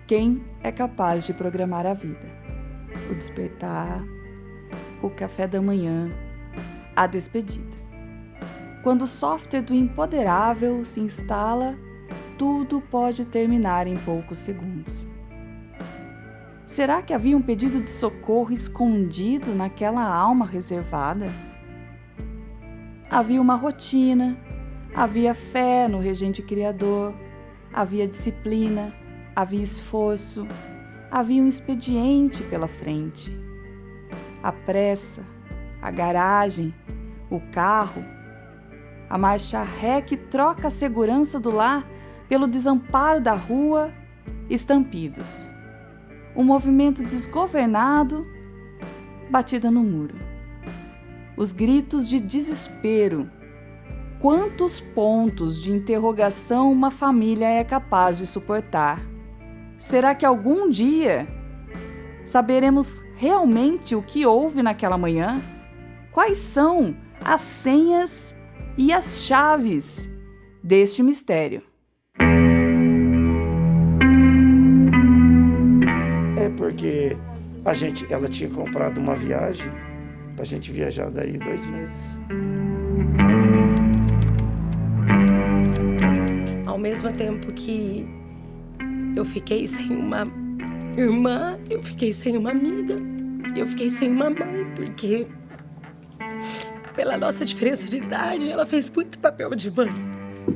Quem é capaz de programar a vida? O despertar, o café da manhã, a despedida. Quando o software do imponderável se instala, tudo pode terminar em poucos segundos. Será que havia um pedido de socorro escondido naquela alma reservada? Havia uma rotina, havia fé no regente criador, havia disciplina, havia esforço, havia um expediente pela frente. A pressa, a garagem, o carro, a marcha ré que troca a segurança do lar pelo desamparo da rua, estampidos. Um movimento desgovernado, batida no muro. Os gritos de desespero. Quantos pontos de interrogação uma família é capaz de suportar? Será que algum dia saberemos realmente o que houve naquela manhã? Quais são as senhas e as chaves deste mistério? Porque ela tinha comprado uma viagem pra gente viajar daí 2 meses. Ao mesmo tempo que eu fiquei sem uma irmã, eu fiquei sem uma amiga, eu fiquei sem uma mãe, porque pela nossa diferença de idade, ela fez muito papel de mãe,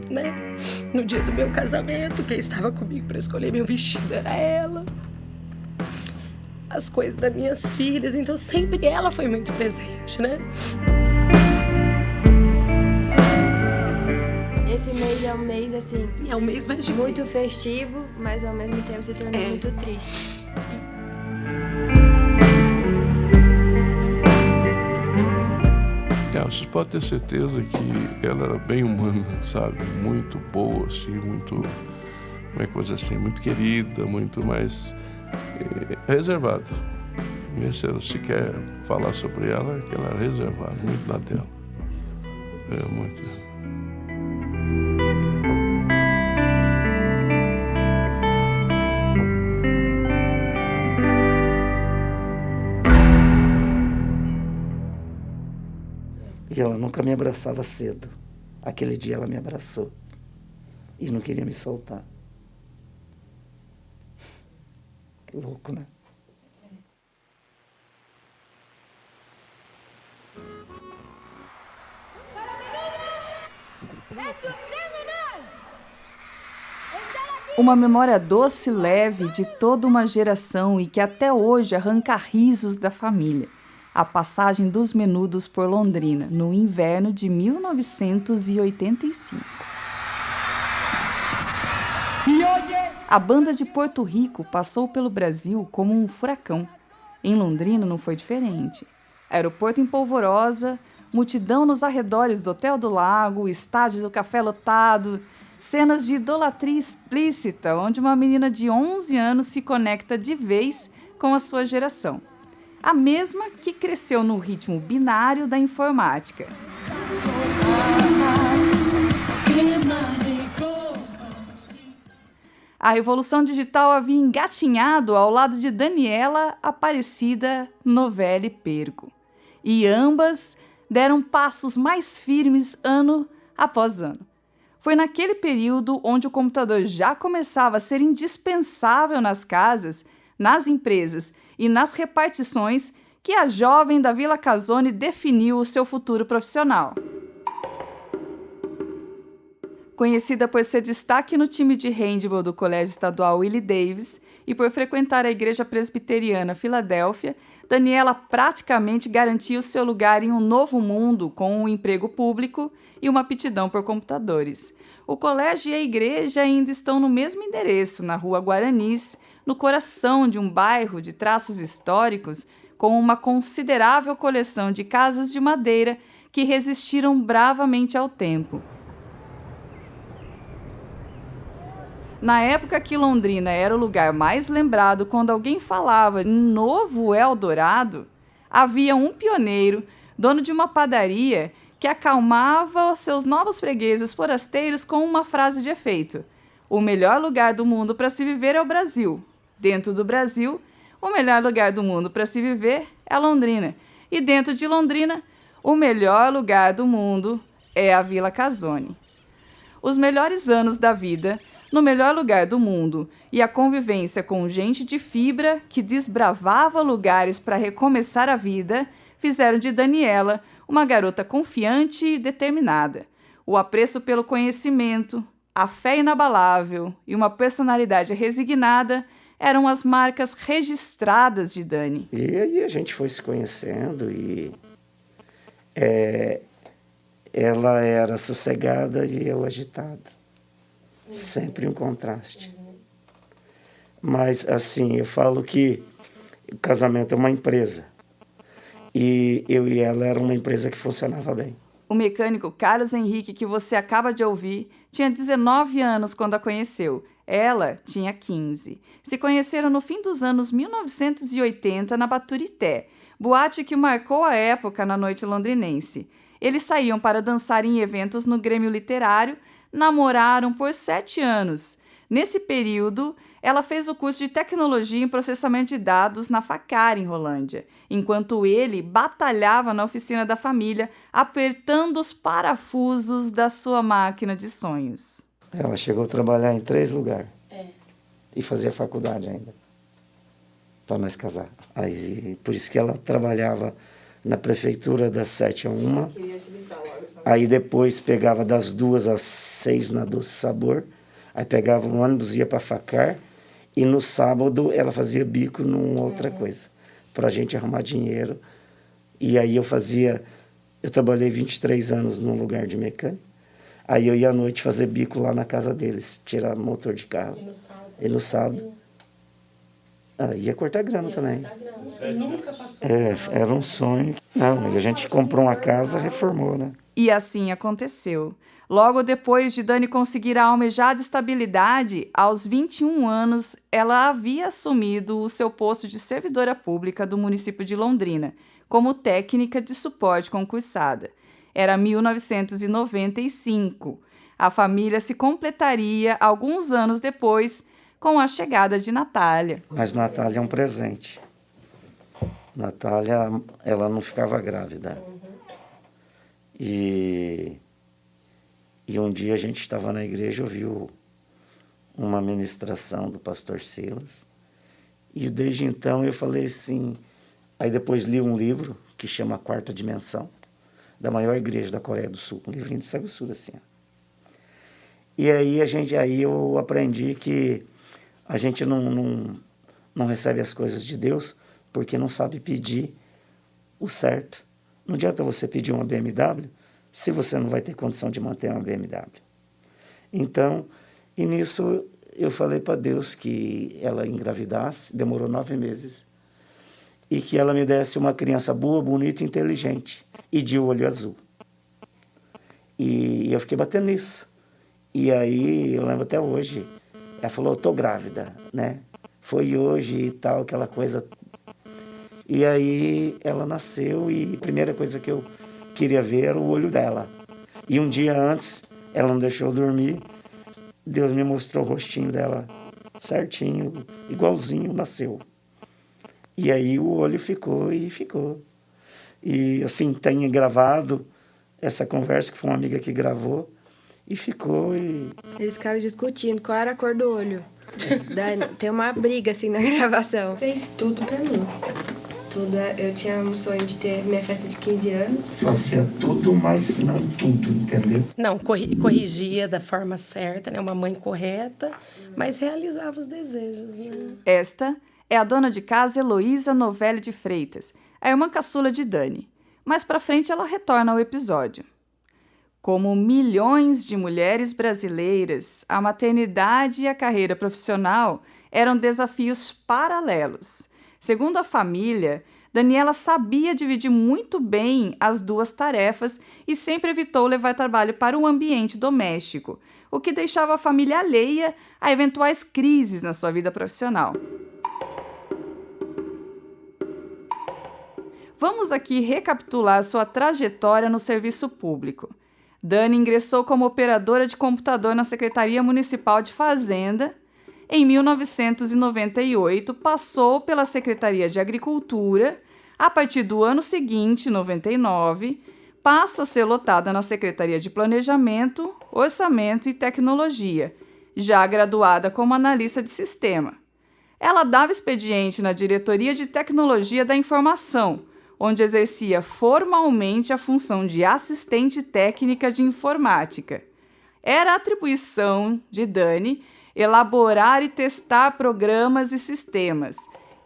né? No dia do meu casamento, quem estava comigo para escolher meu vestido era ela. As coisas das minhas filhas, então sempre ela foi muito presente, né? Esse mês é um mês, assim... É um mês mais difícil. Muito festivo, mas ao mesmo tempo se tornou muito triste. Vocês podem ter certeza que ela era bem humana, sabe? Muito boa, assim, muito... Como é que coisa assim? Muito querida, muito mais... reservada. Se quer falar sobre ela, que ela era reservada, muito na dela. Muito. E ela nunca me abraçava cedo. Aquele dia ela me abraçou e não queria me soltar. Louco, né? Uma memória doce e leve de toda uma geração e que até hoje arranca risos da família. A passagem dos Menudos por Londrina, no inverno de 1985. A banda de Porto Rico passou pelo Brasil como um furacão. Em Londrina não foi diferente. Aeroporto em polvorosa, multidão nos arredores do Hotel do Lago, estádio do Café lotado, cenas de idolatria explícita, onde uma menina de 11 anos se conecta de vez com a sua geração. A mesma que cresceu no ritmo binário da informática. A revolução digital havia engatinhado ao lado de Daniela, Aparecida, Novelli Pergo. E ambas deram passos mais firmes ano após ano. Foi naquele período onde o computador já começava a ser indispensável nas casas, nas empresas e nas repartições que a jovem da Vila Casone definiu o seu futuro profissional. Conhecida por ser destaque no time de handball do Colégio Estadual Willie Davis e por frequentar a Igreja Presbiteriana Filadélfia, Daniela praticamente garantiu seu lugar em um novo mundo com um emprego público e uma aptidão por computadores. O colégio e a igreja ainda estão no mesmo endereço, na Rua Guaranis, no coração de um bairro de traços históricos, com uma considerável coleção de casas de madeira que resistiram bravamente ao tempo. Na época que Londrina era o lugar mais lembrado quando alguém falava em Novo Eldorado, havia um pioneiro, dono de uma padaria, que acalmava seus novos fregueses forasteiros com uma frase de efeito: o melhor lugar do mundo para se viver é o Brasil. Dentro do Brasil, o melhor lugar do mundo para se viver é Londrina. E dentro de Londrina, o melhor lugar do mundo é a Vila Casone. Os melhores anos da vida, no melhor lugar do mundo, e a convivência com gente de fibra que desbravava lugares para recomeçar a vida, fizeram de Daniela uma garota confiante e determinada. O apreço pelo conhecimento, a fé inabalável e uma personalidade resignada eram as marcas registradas de Dani. E aí a gente foi se conhecendo e ela era sossegada e eu agitado. Sempre um contraste. Mas, assim, eu falo que o casamento é uma empresa. E eu e ela era uma empresa que funcionava bem. O mecânico Carlos Henrique, que você acaba de ouvir, tinha 19 anos quando a conheceu. Ela tinha 15. Se conheceram no fim dos anos 1980 na Baturité, boate que marcou a época na noite londrinense. Eles saíam para dançar em eventos no Grêmio Literário, namoraram por 7 anos. Nesse período, ela fez o curso de Tecnologia em Processamento de Dados na Facar, em Rolândia, enquanto ele batalhava na oficina da família, apertando os parafusos da sua máquina de sonhos. Ela chegou a trabalhar em 3 lugares. E fazia faculdade ainda, para nós casar. Aí, por isso que ela trabalhava na prefeitura das 7 a 1. Aí depois pegava das 2 às 6 na Doce Sabor. Aí pegava um ônibus, ia para Facar. E no sábado ela fazia bico numa outra coisa, para a gente arrumar dinheiro. E aí eu trabalhei 23 anos num lugar de mecânico. Aí eu ia à noite fazer bico lá na casa deles, tirar motor de carro. E no sábado. Ia cortar grama também. Nunca passou. Era um sonho. Não, a gente comprou uma casa, reformou, né? E assim aconteceu. Logo depois de Dani conseguir a almejada estabilidade, aos 21 anos, ela havia assumido o seu posto de servidora pública do município de Londrina, como técnica de suporte concursada. Era 1995. A família se completaria alguns anos depois com a chegada de Natália. Mas Natália é um presente. Natália, ela não ficava grávida. E um dia a gente estava na igreja, ouviu uma ministração do pastor Silas. E desde então eu falei assim... Aí depois li um livro que chama Quarta Dimensão, da maior igreja da Coreia do Sul, um livrinho de saguçudo assim. E aí eu aprendi que a gente não recebe as coisas de Deus porque não sabe pedir o certo. Não adianta você pedir uma BMW se você não vai ter condição de manter uma BMW. Então, e nisso eu falei para Deus que ela engravidasse, demorou 9 meses, e que ela me desse uma criança boa, bonita e inteligente, e de olho azul. E eu fiquei batendo nisso. E aí, eu lembro até hoje, ela falou, eu tô grávida, né? Foi hoje e tal, aquela coisa. E aí, ela nasceu e a primeira coisa que eu queria ver era o olho dela. E um dia antes, ela não deixou eu dormir, Deus me mostrou o rostinho dela certinho, igualzinho, nasceu. E aí o olho ficou. E assim, tenho gravado essa conversa, que foi uma amiga que gravou, e ficou. Eles ficaram discutindo qual era a cor do olho. Tem uma briga assim na gravação. Fez tudo pra mim. Tudo. Eu tinha um sonho de ter minha festa de 15 anos. Fazia tudo, mas não tudo, entendeu? Não, corrigia da forma certa, né? Uma mãe correta, mas realizava os desejos, né? Esta é a dona de casa Heloísa Novelli de Freitas, a irmã caçula de Dani. Mais pra frente ela retorna ao episódio. Como milhões de mulheres brasileiras, a maternidade e a carreira profissional eram desafios paralelos. Segundo a família, Daniela sabia dividir muito bem as duas tarefas e sempre evitou levar trabalho para o ambiente doméstico, o que deixava a família alheia a eventuais crises na sua vida profissional. Vamos aqui recapitular sua trajetória no serviço público. Dani ingressou como operadora de computador na Secretaria Municipal de Fazenda. Em 1998, passou pela Secretaria de Agricultura. A partir do ano seguinte, 99, passa a ser lotada na Secretaria de Planejamento, Orçamento e Tecnologia, já graduada como analista de sistema. Ela dava expediente na Diretoria de Tecnologia da Informação, onde exercia formalmente a função de assistente técnica de informática. Era atribuição de Dani elaborar e testar programas e sistemas,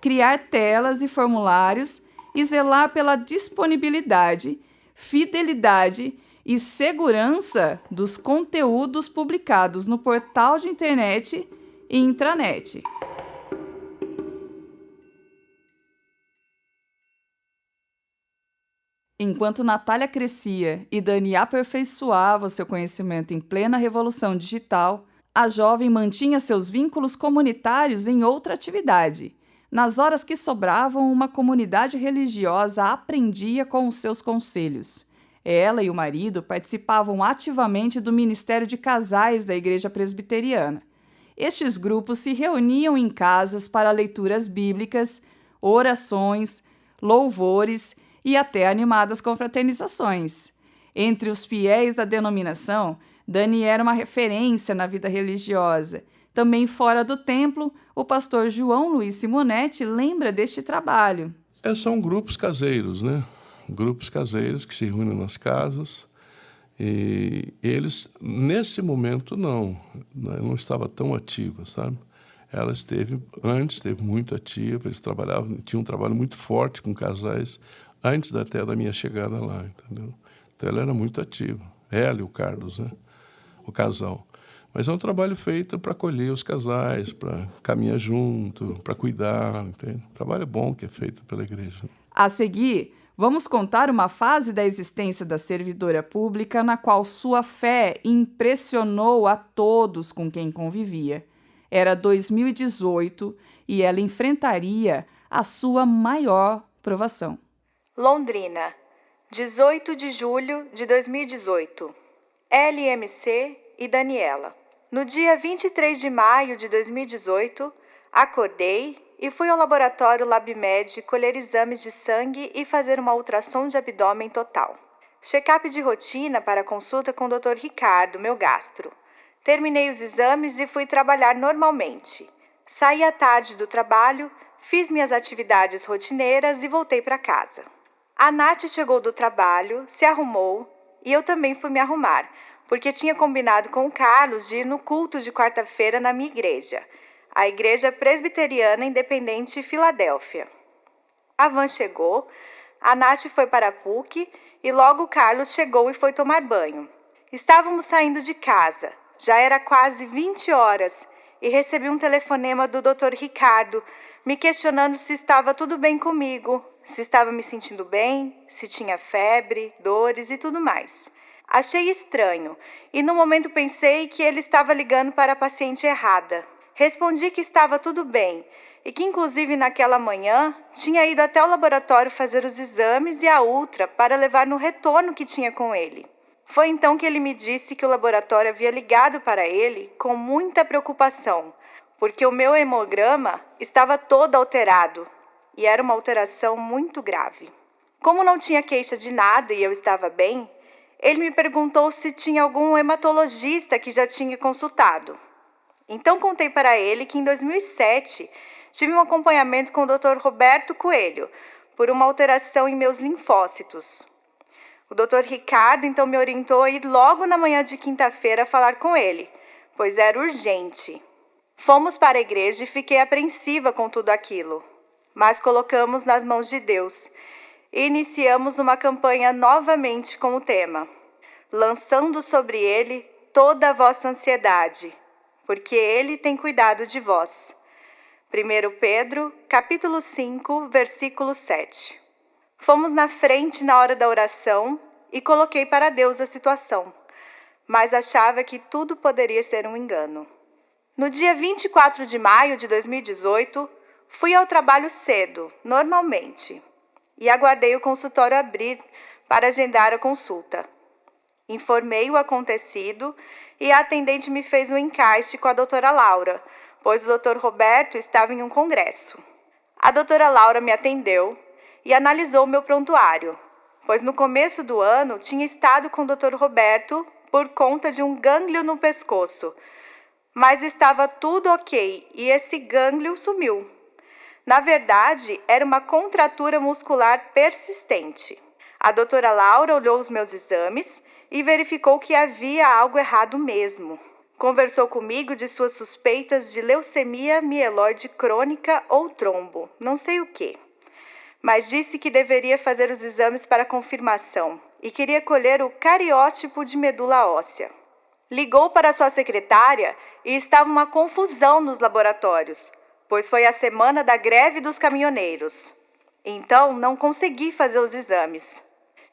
criar telas e formulários e zelar pela disponibilidade, fidelidade e segurança dos conteúdos publicados no portal de internet e intranet. Enquanto Natália crescia e Dani aperfeiçoava seu conhecimento em plena revolução digital, a jovem mantinha seus vínculos comunitários em outra atividade. Nas horas que sobravam, uma comunidade religiosa aprendia com os seus conselhos. Ela e o marido participavam ativamente do Ministério de Casais da Igreja Presbiteriana. Estes grupos se reuniam em casas para leituras bíblicas, orações, louvores e até animadas confraternizações. Entre os fiéis da denominação, Dani era uma referência na vida religiosa. Também fora do templo, o pastor João Luiz Simonetti lembra deste trabalho. São grupos caseiros, né? Grupos caseiros que se reúnem nas casas. E eles, nesse momento, não estava tão ativa, sabe? Ela esteve muito ativa, eles tinham um trabalho muito forte com casais, antes até da minha chegada lá, entendeu? Então ela era muito ativa, ela e o Carlos, né? O casal. Mas é um trabalho feito para acolher os casais, para caminhar junto, para cuidar, entende? Trabalho bom que é feito pela igreja. A seguir, vamos contar uma fase da existência da servidora pública na qual sua fé impressionou a todos com quem convivia. Era 2018 e ela enfrentaria a sua maior provação. Londrina, 18 de julho de 2018. LMC e Daniela. No dia 23 de maio de 2018, acordei e fui ao laboratório LabMed colher exames de sangue e fazer uma ultrassom de abdômen total. Check-up de rotina para consulta com o Dr. Ricardo, meu gastro. Terminei os exames e fui trabalhar normalmente. Saí à tarde do trabalho, fiz minhas atividades rotineiras e voltei para casa. A Nath chegou do trabalho, se arrumou e eu também fui me arrumar, porque tinha combinado com o Carlos de ir no culto de quarta-feira na minha igreja, a Igreja Presbiteriana Independente Filadélfia. A van chegou, a Nath foi para a PUC e logo o Carlos chegou e foi tomar banho. Estávamos saindo de casa, já era quase 20 horas e recebi um telefonema do Dr. Ricardo me questionando se estava tudo bem comigo, se estava me sentindo bem, se tinha febre, dores e tudo mais. Achei estranho e no momento pensei que ele estava ligando para a paciente errada. Respondi que estava tudo bem e que inclusive naquela manhã tinha ido até o laboratório fazer os exames e a ultra para levar no retorno que tinha com ele. Foi então que ele me disse que o laboratório havia ligado para ele com muita preocupação, porque o meu hemograma estava todo alterado e era uma alteração muito grave. Como não tinha queixa de nada e eu estava bem, ele me perguntou se tinha algum hematologista que já tinha consultado. Então contei para ele que em 2007 tive um acompanhamento com o Dr. Roberto Coelho por uma alteração em meus linfócitos. O Dr. Ricardo então me orientou a ir logo na manhã de quinta-feira falar com ele, pois era urgente. Fomos para a igreja e fiquei apreensiva com tudo aquilo, mas colocamos nas mãos de Deus e iniciamos uma campanha novamente com o tema, lançando sobre ele toda a vossa ansiedade, porque ele tem cuidado de vós. 1 Pedro, capítulo 5, versículo 7. Fomos na frente na hora da oração e coloquei para Deus a situação, mas achava que tudo poderia ser um engano. No dia 24 de maio de 2018, fui ao trabalho cedo, normalmente, e aguardei o consultório abrir para agendar a consulta. Informei o acontecido e a atendente me fez um encaixe com a doutora Laura, pois o Dr. Roberto estava em um congresso. A doutora Laura me atendeu e analisou meu prontuário, pois no começo do ano tinha estado com o Dr. Roberto por conta de um gânglio no pescoço, mas estava tudo ok e esse gânglio sumiu. Na verdade, era uma contratura muscular persistente. A doutora Laura olhou os meus exames e verificou que havia algo errado mesmo. Conversou comigo de suas suspeitas de leucemia mieloide crônica ou trombo, não sei o quê. Mas disse que deveria fazer os exames para confirmação e queria colher o cariótipo de medula óssea. Ligou para sua secretária e estava uma confusão nos laboratórios, pois foi a semana da greve dos caminhoneiros. Então, não consegui fazer os exames.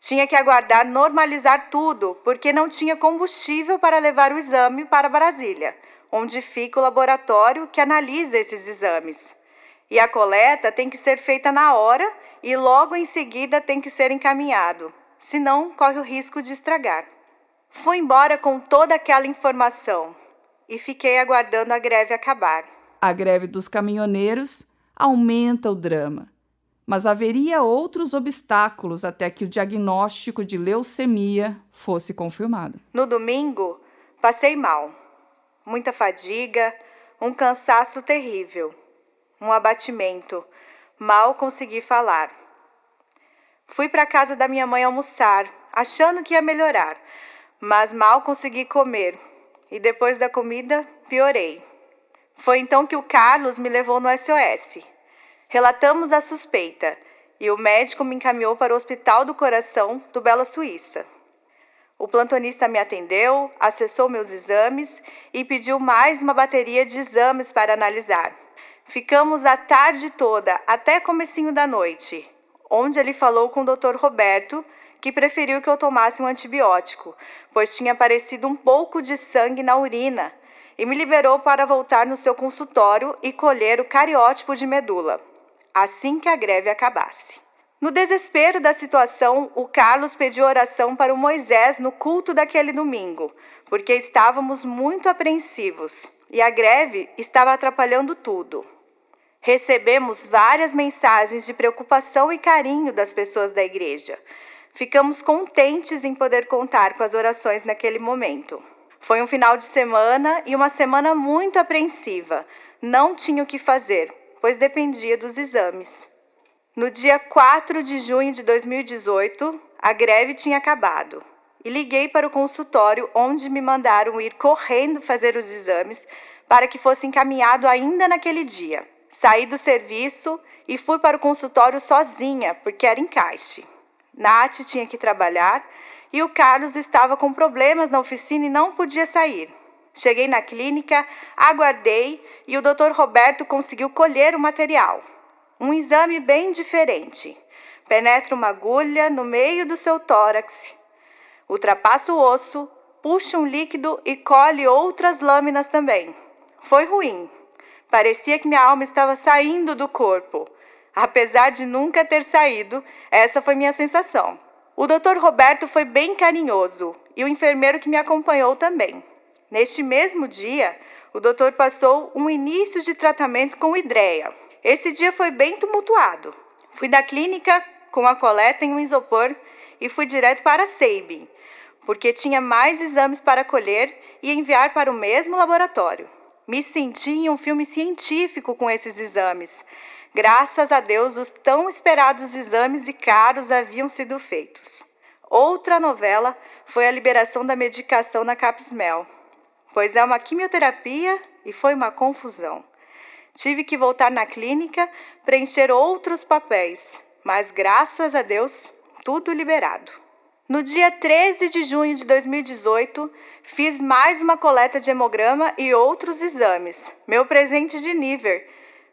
Tinha que aguardar normalizar tudo, porque não tinha combustível para levar o exame para Brasília, onde fica o laboratório que analisa esses exames. E a coleta tem que ser feita na hora e logo em seguida tem que ser encaminhado, senão corre o risco de estragar. Fui embora com toda aquela informação e fiquei aguardando a greve acabar. A greve dos caminhoneiros aumenta o drama, mas haveria outros obstáculos até que o diagnóstico de leucemia fosse confirmado. No domingo, passei mal. Muita fadiga, um cansaço terrível, um abatimento. Mal consegui falar. Fui para a casa da minha mãe almoçar, achando que ia melhorar, mas mal consegui comer e depois da comida piorei. Foi então que o Carlos me levou no SOS. Relatamos a suspeita e o médico me encaminhou para o Hospital do Coração do Bela Suíça. O plantonista me atendeu, acessou meus exames e pediu mais uma bateria de exames para analisar. Ficamos a tarde toda, até comecinho da noite, onde ele falou com o Dr. Roberto, que preferiu que eu tomasse um antibiótico, pois tinha aparecido um pouco de sangue na urina, e me liberou para voltar no seu consultório e colher o cariótipo de medula, assim que a greve acabasse. No desespero da situação, o Carlos pediu oração para o Moisés no culto daquele domingo, porque estávamos muito apreensivos e a greve estava atrapalhando tudo. Recebemos várias mensagens de preocupação e carinho das pessoas da igreja. Ficamos contentes em poder contar com as orações naquele momento. Foi um final de semana e uma semana muito apreensiva. Não tinha o que fazer, pois dependia dos exames. No dia 4 de junho de 2018, a greve tinha acabado. E liguei para o consultório, onde me mandaram ir correndo fazer os exames para que fosse encaminhado ainda naquele dia. Saí do serviço e fui para o consultório sozinha, porque era encaixe. Nath tinha que trabalhar e o Carlos estava com problemas na oficina e não podia sair. Cheguei na clínica, aguardei e o Dr. Roberto conseguiu colher o material. Um exame bem diferente. Penetra uma agulha no meio do seu tórax, ultrapassa o osso, puxa um líquido e colhe outras lâminas também. Foi ruim. Parecia que minha alma estava saindo do corpo. Apesar de nunca ter saído, essa foi minha sensação. O Dr. Roberto foi bem carinhoso e o enfermeiro que me acompanhou também. Neste mesmo dia, o doutor passou um início de tratamento com hidreia. Esse dia foi bem tumultuado. Fui da clínica com a coleta em um isopor e fui direto para a Sabin, porque tinha mais exames para colher e enviar para o mesmo laboratório. Me senti em um filme científico com esses exames. Graças a Deus, os tão esperados exames e caros haviam sido feitos. Outra novela foi a liberação da medicação na Capsmel, pois é uma quimioterapia e foi uma confusão. Tive que voltar na clínica, preencher outros papéis, mas graças a Deus, tudo liberado. No dia 13 de junho de 2018, fiz mais uma coleta de hemograma e outros exames. Meu presente de nível.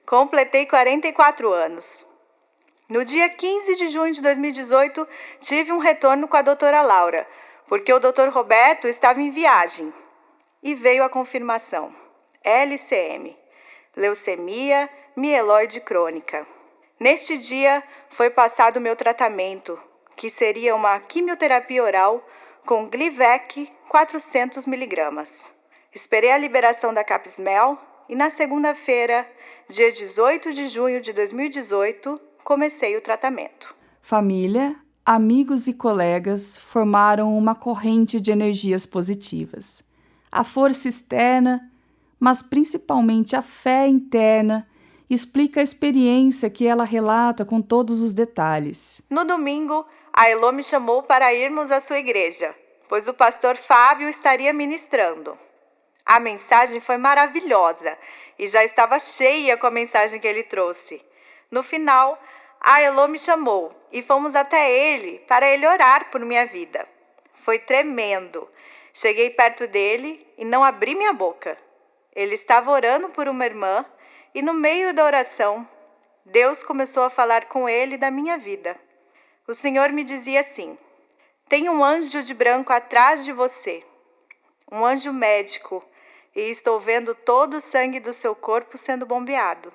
Completei 44 anos. No dia 15 de junho de 2018, tive um retorno com a doutora Laura, porque o Dr. Roberto estava em viagem. E veio a confirmação. LCM, leucemia mieloide crônica. Neste dia, foi passado o meu tratamento, que seria uma quimioterapia oral com Glivec 400 mg. Esperei a liberação da Capsmel e na segunda-feira, dia 18 de junho de 2018, comecei o tratamento. Família, amigos e colegas formaram uma corrente de energias positivas. A força externa, mas principalmente a fé interna, explica a experiência que ela relata com todos os detalhes. No domingo, a Elô me chamou para irmos à sua igreja, pois o pastor Fábio estaria ministrando. A mensagem foi maravilhosa e já estava cheia com a mensagem que ele trouxe. No final, a Elô me chamou e fomos até ele para ele orar por minha vida. Foi tremendo. Cheguei perto dele e não abri minha boca. Ele estava orando por uma irmã e no meio da oração, Deus começou a falar com ele da minha vida. O Senhor me dizia assim: tem um anjo de branco atrás de você, um anjo médico, e estou vendo todo o sangue do seu corpo sendo bombeado.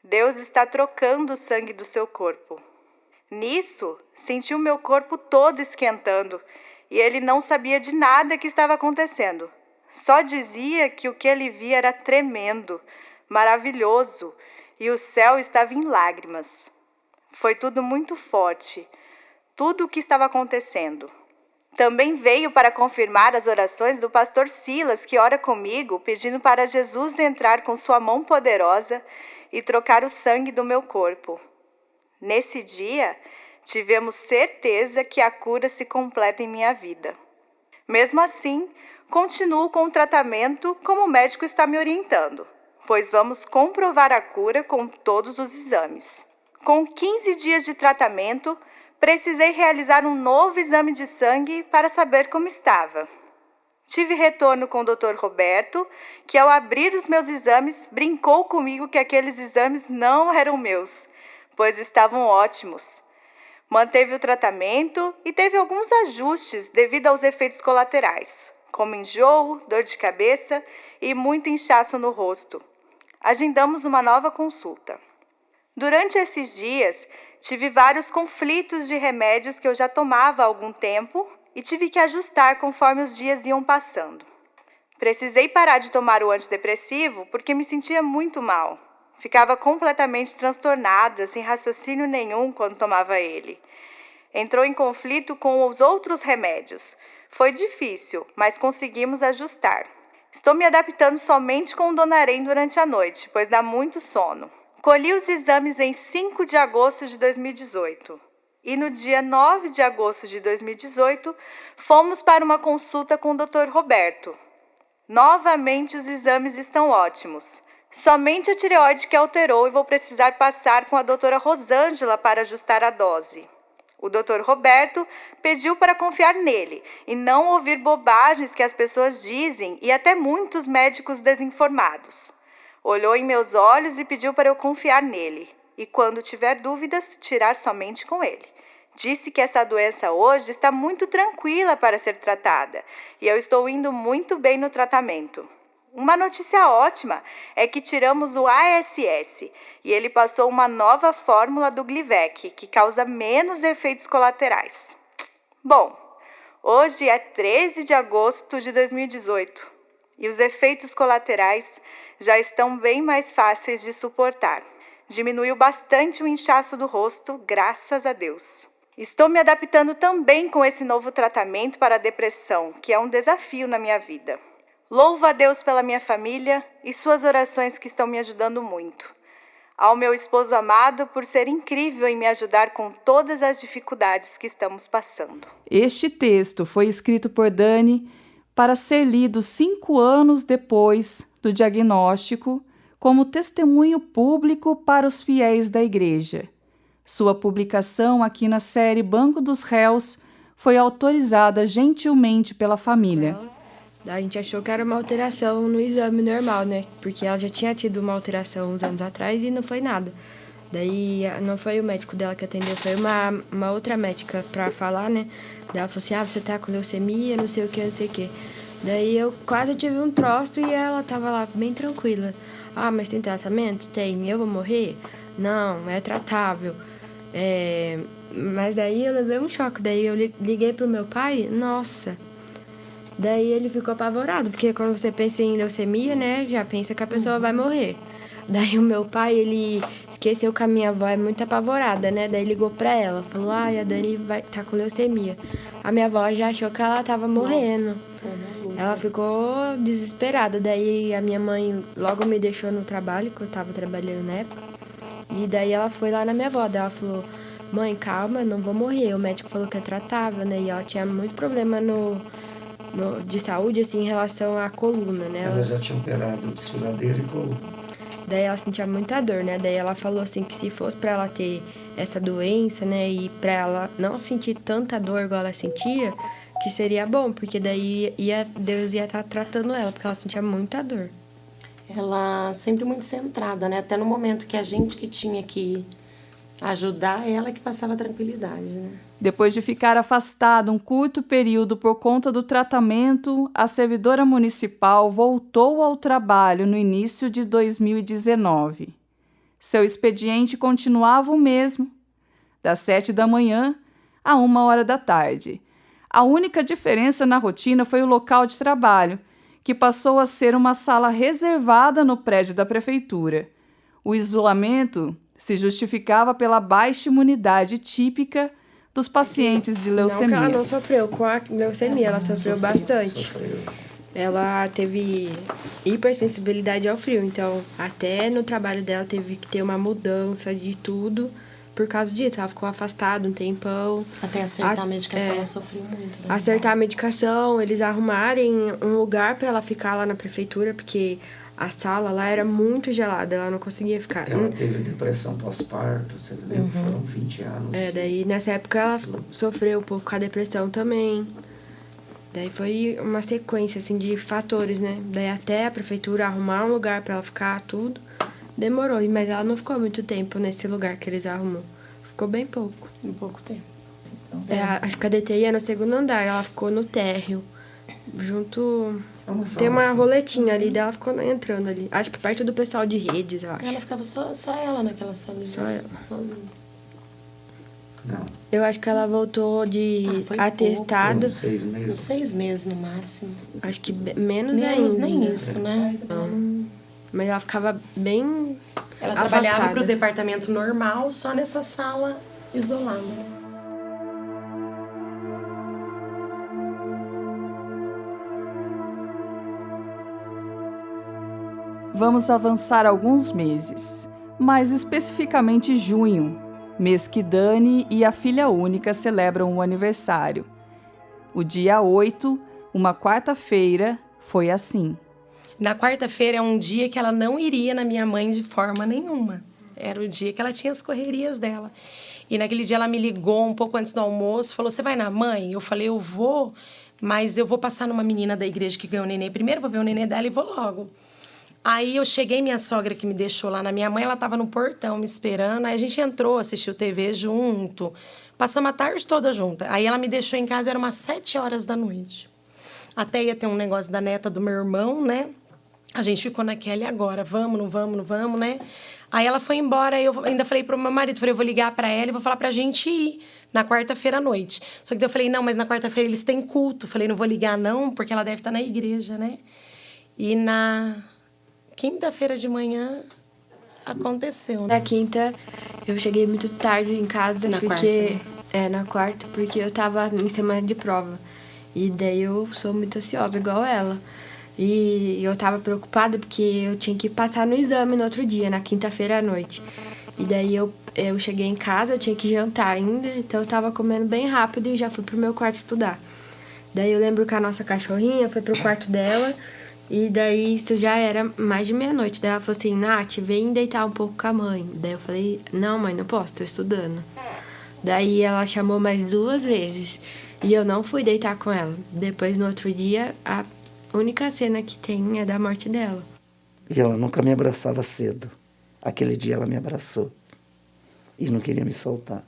Deus está trocando o sangue do seu corpo. Nisso, senti o meu corpo todo esquentando, e ele não sabia de nada que estava acontecendo. Só dizia que o que ele via era tremendo, maravilhoso, e o céu estava em lágrimas. Foi tudo muito forte, tudo o que estava acontecendo. Também veio para confirmar as orações do pastor Silas, que ora comigo, pedindo para Jesus entrar com sua mão poderosa e trocar o sangue do meu corpo. Nesse dia, tivemos certeza que a cura se completa em minha vida. Mesmo assim, continuo com o tratamento como o médico está me orientando, pois vamos comprovar a cura com todos os exames. Com 15 dias de tratamento, precisei realizar um novo exame de sangue para saber como estava. Tive retorno com o Dr. Roberto, que ao abrir os meus exames, brincou comigo que aqueles exames não eram meus, pois estavam ótimos. Manteve o tratamento e teve alguns ajustes devido aos efeitos colaterais, como enjoo, dor de cabeça e muito inchaço no rosto. Agendamos uma nova consulta. Durante esses dias, tive vários conflitos de remédios que eu já tomava há algum tempo e tive que ajustar conforme os dias iam passando. Precisei parar de tomar o antidepressivo porque me sentia muito mal. Ficava completamente transtornada, sem raciocínio nenhum quando tomava ele. Entrou em conflito com os outros remédios. Foi difícil, mas conseguimos ajustar. Estou me adaptando somente com o Donarém durante a noite, pois dá muito sono. Colhi os exames em 5 de agosto de 2018. E no dia 9 de agosto de 2018, fomos para uma consulta com o Dr. Roberto. Novamente os exames estão ótimos. Somente a tireoide que alterou e vou precisar passar com a doutora Rosângela para ajustar a dose. O Dr. Roberto pediu para confiar nele e não ouvir bobagens que as pessoas dizem e até muitos médicos desinformados. Olhou em meus olhos e pediu para eu confiar nele e, quando tiver dúvidas, tirar somente com ele. Disse que essa doença hoje está muito tranquila para ser tratada e eu estou indo muito bem no tratamento. Uma notícia ótima é que tiramos o ASS e ele passou uma nova fórmula do Glivec, que causa menos efeitos colaterais. Bom, hoje é 13 de agosto de 2018 e os efeitos colaterais já estão bem mais fáceis de suportar. Diminuiu bastante o inchaço do rosto, graças a Deus. Estou me adaptando também com esse novo tratamento para a depressão, que é um desafio na minha vida. Louvo a Deus pela minha família e suas orações que estão me ajudando muito. Ao meu esposo amado por ser incrível em me ajudar com todas as dificuldades que estamos passando. Este texto foi escrito por Dani para ser lido 5 anos depois do diagnóstico como testemunho público para os fiéis da igreja. Sua publicação aqui na série Banco dos Réus foi autorizada gentilmente pela família. A gente achou que era uma alteração no exame normal, né? Porque ela já tinha tido uma alteração uns anos atrás e não foi nada. Daí não foi o médico dela que atendeu, foi uma outra médica pra falar, né? Daí ela falou assim, você tá com leucemia, não sei o que, não sei o que. Daí eu quase tive um troço e ela tava lá bem tranquila. Mas tem tratamento? Tem. Eu vou morrer? Não, é tratável. Mas daí eu levei um choque. Daí eu liguei pro meu pai, nossa... Daí ele ficou apavorado, porque quando você pensa em leucemia, né, já pensa que a pessoa vai morrer. Daí o meu pai, ele esqueceu que a minha avó é muito apavorada, né? Daí ligou pra ela, falou, a Dani tá com leucemia. A minha avó já achou que ela tava morrendo. Ela ficou desesperada. Daí a minha mãe logo me deixou no trabalho, que eu tava trabalhando na época. E daí ela foi lá na minha avó, daí ela falou, mãe, calma, não vou morrer. O médico falou que é tratável, né? E ela tinha muito problema de saúde, assim, em relação à coluna, né? Ela já tinha operado desfiladeira e coluna. Daí ela sentia muita dor, né? Daí ela falou assim que se fosse pra ela ter essa doença, né? E pra ela não sentir tanta dor igual ela sentia, que seria bom, porque daí Deus ia estar tratando ela, porque ela sentia muita dor. Ela sempre muito centrada, né? Até no momento que a gente que tinha que ajudar, ela que passava tranquilidade, né? Depois de ficar afastada um curto período por conta do tratamento, a servidora municipal voltou ao trabalho no início de 2019. Seu expediente continuava o mesmo, das 7 da manhã a 1h da tarde. A única diferença na rotina foi o local de trabalho, que passou a ser uma sala reservada no prédio da prefeitura. O isolamento se justificava pela baixa imunidade típica dos pacientes de leucemia. Não que ela não sofreu com a leucemia, ela sofreu bastante. Ela teve hipersensibilidade ao frio, então até no trabalho dela teve que ter uma mudança de tudo por causa disso. Ela ficou afastada um tempão. Até acertar a medicação, ela sofreu muito. Né? Acertar a medicação, eles arrumarem um lugar para ela ficar lá na prefeitura, porque a sala lá era muito gelada, ela não conseguia ficar. Ela teve depressão pós-parto, você entendeu? Foram 20 anos. Daí nessa época ela sofreu um pouco com a depressão também. Daí foi uma sequência, assim, de fatores, né? Daí até a prefeitura arrumar um lugar para ela ficar, tudo, demorou. Mas ela não ficou muito tempo nesse lugar que eles arrumou. Ficou bem pouco. Um pouco tempo. Acho que a DTI é no segundo andar, ela ficou no térreo. Junto... Tem uma roletinha ali, dela ficou entrando ali. Acho que perto do pessoal de redes, eu acho. Ela ficava só ela naquela sala. Só ela. Sozinha. Não. Eu acho que ela voltou de atestado. Foram 6 meses. Uns 6 meses no máximo. Acho que menos ainda. Nem isso, né? Não. Mas ela ficava bem Ela afastada. trabalhava pro departamento normal, só nessa sala isolada. Vamos avançar alguns meses, mais especificamente junho, mês que Dani e a filha única celebram o aniversário. O dia 8, uma quarta-feira, foi assim. Na quarta-feira é um dia que ela não iria na minha mãe de forma nenhuma. Era o dia que ela tinha as correrias dela. E naquele dia ela me ligou um pouco antes do almoço, falou, você vai na mãe? Eu falei, eu vou, mas eu vou passar numa menina da igreja que ganhou o neném primeiro, vou ver o neném dela e vou logo. Aí eu cheguei, minha sogra que me deixou lá na minha mãe, ela estava no portão me esperando. Aí a gente entrou, assistiu TV junto, passamos a tarde toda junto. Aí ela me deixou em casa, era umas 7h da noite. Até ia ter um negócio da neta do meu irmão, né? A gente ficou naquela, e agora? Vamos, não vamos, não vamos, né? Aí ela foi embora, aí eu ainda falei pro meu marido, falei, eu vou ligar pra ela e vou falar pra gente ir na quarta-feira à noite. Só que daí eu falei, não, mas na quarta-feira eles têm culto. Falei, não vou ligar não, porque ela deve estar na igreja, né? E na quinta-feira de manhã aconteceu, né? Na quinta, eu cheguei muito tarde em casa, Na porque... quarta, né? na quarta, porque eu tava em semana de prova. E daí eu sou muito ansiosa, igual ela. E eu tava preocupada porque eu tinha que passar no exame no outro dia, na quinta-feira à noite. E daí eu cheguei em casa, eu tinha que jantar ainda, então eu tava comendo bem rápido e já fui pro meu quarto estudar. Daí eu lembro que a nossa cachorrinha foi pro quarto dela, e daí isso já era mais de meia-noite. Daí ela falou assim, Nath, vem deitar um pouco com a mãe. Daí eu falei, não mãe, não posso, tô estudando. Daí ela chamou mais 2 vezes e eu não fui deitar com ela. Depois, no outro dia, a única cena que tem é da morte dela. E ela nunca me abraçava cedo. Aquele dia ela me abraçou e não queria me soltar.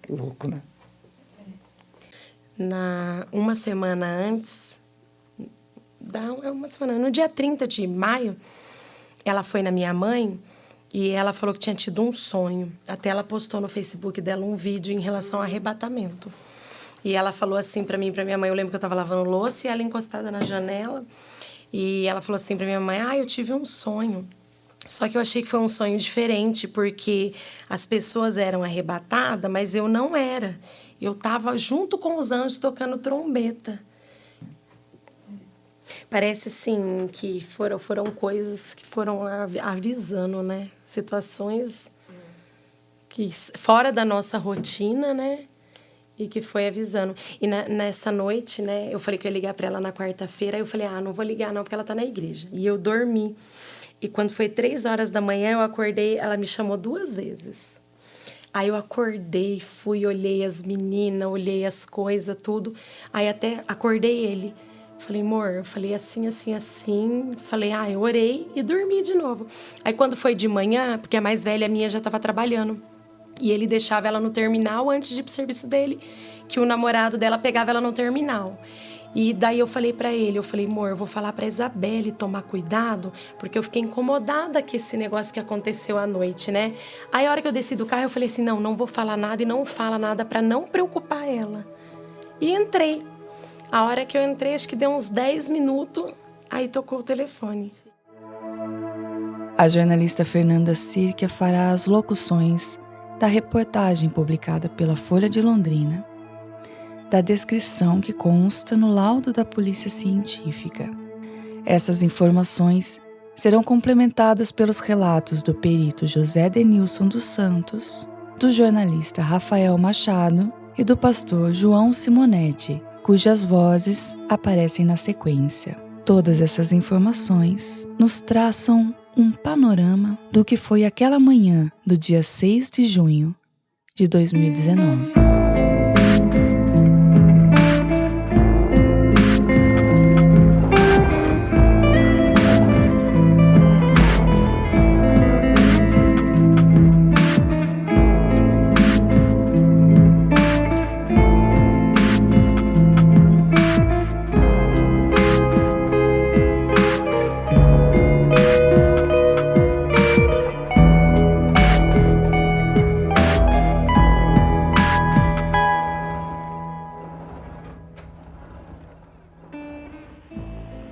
Louco, né? Uma semana antes, no dia 30 de maio, ela foi na minha mãe e ela falou que tinha tido um sonho. Até ela postou no Facebook dela um vídeo em relação ao arrebatamento. E ela falou assim pra mim, pra minha mãe, eu lembro que eu tava lavando louça e ela encostada na janela. E ela falou assim pra minha mãe, eu tive um sonho. Só que eu achei que foi um sonho diferente, porque as pessoas eram arrebatadas, mas eu não era. Eu tava junto com os anjos tocando trombeta. Parece, assim, que foram coisas que foram avisando, né? Situações que fora da nossa rotina, né? E que foi avisando. E nessa noite, né? Eu falei que eu ia ligar para ela na quarta-feira. Aí eu falei, não vou ligar não, porque ela tá na igreja. E eu dormi. E quando foi 3 horas da manhã, eu acordei. Ela me chamou 2 vezes. Aí eu acordei, fui, olhei as meninas, olhei as coisas, tudo. Aí até acordei ele. Falei, amor, eu falei assim, assim, assim. Falei, eu orei e dormi de novo. Aí quando foi de manhã, porque a mais velha minha já estava trabalhando. E ele deixava ela no terminal antes de ir pro serviço dele, que o namorado dela pegava ela no terminal. E daí eu falei pra ele, amor, eu vou falar pra Isabelle tomar cuidado, porque eu fiquei incomodada com esse negócio que aconteceu à noite, né? Aí a hora que eu desci do carro, eu falei assim, não vou falar nada e não fala nada pra não preocupar ela. E entrei. A hora que eu entrei, acho que deu uns 10 minutos, aí tocou o telefone. A jornalista Fernanda Sirkia fará as locuções da reportagem publicada pela Folha de Londrina, da descrição que consta no laudo da Polícia Científica. Essas informações serão complementadas pelos relatos do perito José Denilson dos Santos, do jornalista Rafael Machado e do pastor João Simonetti, cujas vozes aparecem na sequência. Todas essas informações nos traçam um panorama do que foi aquela manhã do dia 6 de junho de 2019.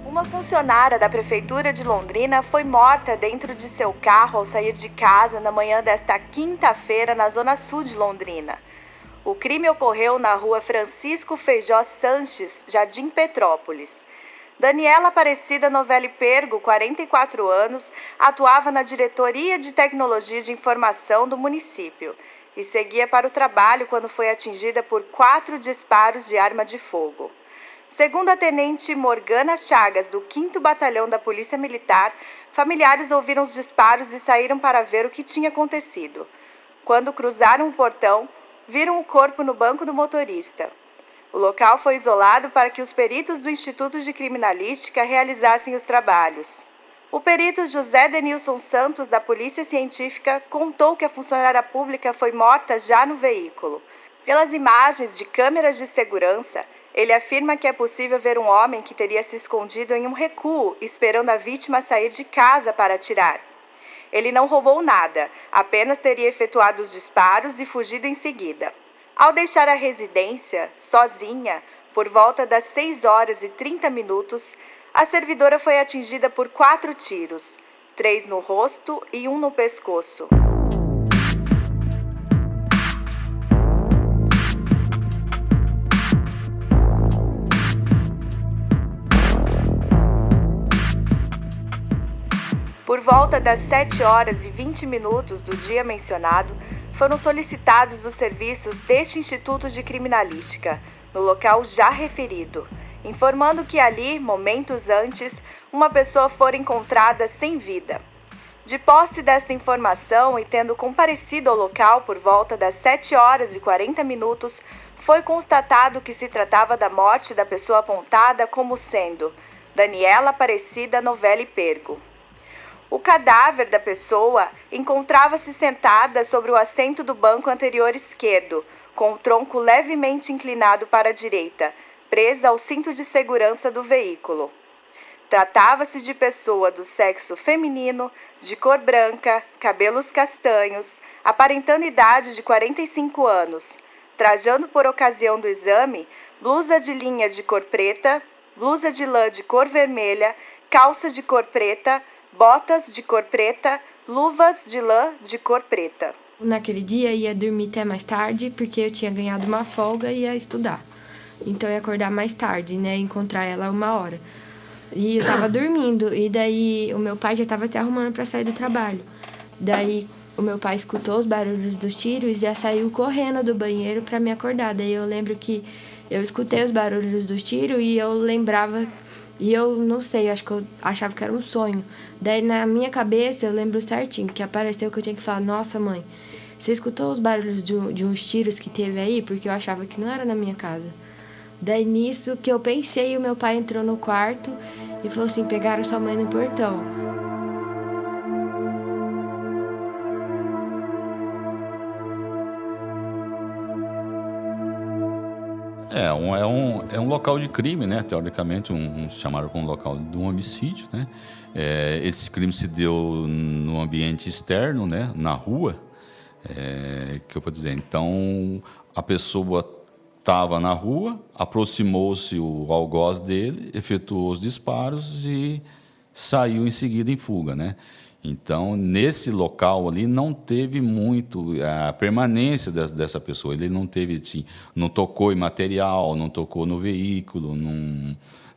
Uma funcionária da Prefeitura de Londrina foi morta dentro de seu carro ao sair de casa na manhã desta quinta-feira na zona sul de Londrina. O crime ocorreu na rua Francisco Feijó Sanches, Jardim Petrópolis. Daniela Aparecida Novelli Pergo, 44 anos, atuava na Diretoria de Tecnologia de Informação do município e seguia para o trabalho quando foi atingida por 4 disparos de arma de fogo. Segundo a tenente Morgana Chagas, do 5º Batalhão da Polícia Militar, familiares ouviram os disparos e saíram para ver o que tinha acontecido. Quando cruzaram o portão, viram o corpo no banco do motorista. O local foi isolado para que os peritos do Instituto de Criminalística realizassem os trabalhos. O perito José Denilson Santos, da Polícia Científica, contou que a funcionária pública foi morta já no veículo. Pelas imagens de câmeras de segurança, ele afirma que é possível ver um homem que teria se escondido em um recuo, esperando a vítima sair de casa para atirar. Ele não roubou nada, apenas teria efetuado os disparos e fugido em seguida. Ao deixar a residência, sozinha, por volta das 6h30, a servidora foi atingida por 4 tiros, 3 no rosto e 1 no pescoço. Por volta das 7h20 do dia mencionado, foram solicitados os serviços deste Instituto de Criminalística, no local já referido, informando que ali, momentos antes, uma pessoa fora encontrada sem vida. De posse desta informação e tendo comparecido ao local por volta das 7h40, foi constatado que se tratava da morte da pessoa apontada como sendo Daniela Aparecida Novelli Pergo. O cadáver da pessoa encontrava-se sentada sobre o assento do banco anterior esquerdo, com o tronco levemente inclinado para a direita, presa ao cinto de segurança do veículo. Tratava-se de pessoa do sexo feminino, de cor branca, cabelos castanhos, aparentando idade de 45 anos, trajando por ocasião do exame blusa de linha de cor preta, blusa de lã de cor vermelha, calça de cor preta, botas de cor preta, luvas de lã de cor preta. Naquele dia ia dormir até mais tarde, porque eu tinha ganhado uma folga e ia estudar. Então eu ia acordar mais tarde, né, encontrar ela 1h. E eu tava dormindo, e daí o meu pai já tava se arrumando para sair do trabalho. Daí o meu pai escutou os barulhos dos tiros e já saiu correndo do banheiro para me acordar. Daí eu lembro que eu escutei os barulhos dos tiros e eu lembrava, e eu não sei, acho que eu achava que era um sonho. Daí na minha cabeça eu lembro certinho que apareceu que eu tinha que falar: nossa, mãe, você escutou os barulhos de uns tiros que teve aí? Porque eu achava que não era na minha casa. Daí nisso que eu pensei, o meu pai entrou no quarto e falou assim: pegaram sua mãe no portão. É um local de crime, né? Teoricamente, chamaram como um local de um homicídio, né? Esse crime se deu no ambiente externo, né? Na rua, que eu vou dizer. Então, a pessoa estava na rua, aproximou-se o algoz dele, efetuou os disparos e saiu em seguida em fuga, né? Então, nesse local ali, não teve muito a permanência dessa pessoa. Ele não teve, assim, não tocou em material, não tocou no veículo,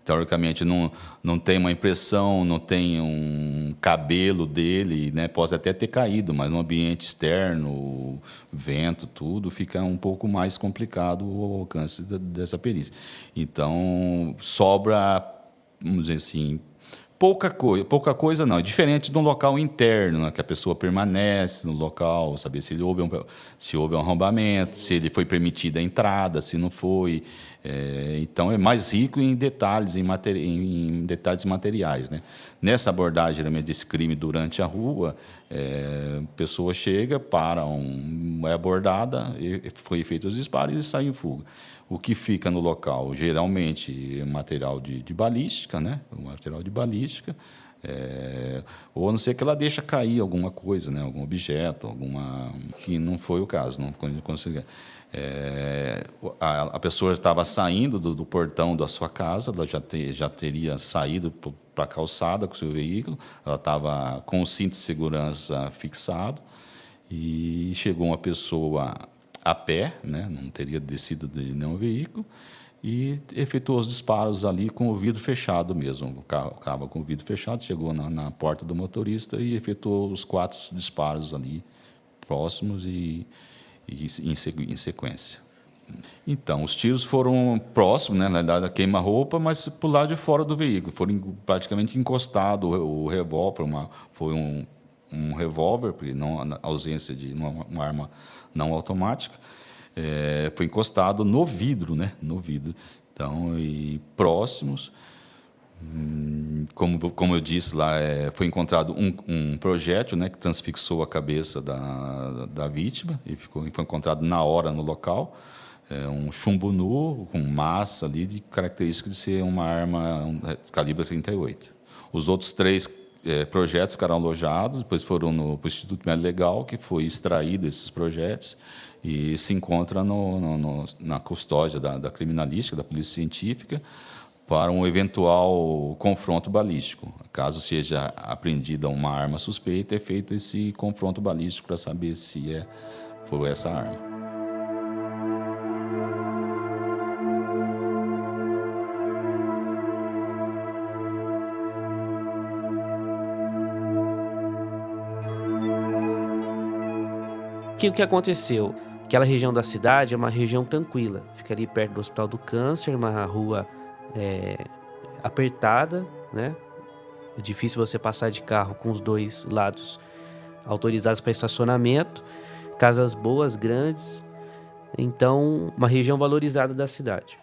teoricamente não tem uma impressão, não tem um cabelo dele, né? Pode até ter caído, mas no ambiente externo, vento, tudo, fica um pouco mais complicado o alcance dessa perícia. Então, sobra, vamos dizer assim, pouca coisa não, é diferente de um local interno, né, que a pessoa permanece no local, saber se houve um arrombamento, se ele foi permitida a entrada, se não foi. Então é mais rico em detalhes, em detalhes materiais, né? Nessa abordagem geralmente desse crime durante a rua, a pessoa chega, é abordada, foi feito os disparos e sai em fuga. O que fica no local, geralmente, é material de balística, né? Material de balística, ou a não ser que ela deixa cair alguma coisa, né? Algum objeto, que não foi o caso, não conseguiu. A pessoa estava saindo do portão da sua casa, ela já teria saído para a calçada com o seu veículo, ela estava com o cinto de segurança fixado e chegou uma pessoa a pé, né? Não teria descido de nenhum veículo, e efetuou os disparos ali com o vidro fechado mesmo. O carro estava com o vidro fechado, chegou na porta do motorista e efetuou os 4 disparos ali próximos e em sequência. Então, os tiros foram próximos, né, na realidade, a queima-roupa, mas por lado de fora do veículo. Foram praticamente encostados o revólver, foi um revólver, porque não a ausência de uma arma não automática, foi encostado no vidro, né? No vidro. Então, e próximos, como eu disse lá, foi encontrado um projétil, né, que transfixou a cabeça da vítima e foi encontrado na hora no local, um chumbo nu com massa ali de característica de ser uma arma calibre 38. Os outros 3 projetos ficaram alojados, depois foram no Instituto Médico Legal, que foi extraído esses projetos e se encontra na custódia da criminalística, da polícia científica, para um eventual confronto balístico. Caso seja apreendida uma arma suspeita, é feito esse confronto balístico para saber se foi essa arma. O que aconteceu? Aquela região da cidade é uma região tranquila. Fica ali perto do Hospital do Câncer, uma rua apertada, né? É difícil você passar de carro com os 2 lados autorizados para estacionamento. Casas boas, grandes. Então, uma região valorizada da cidade.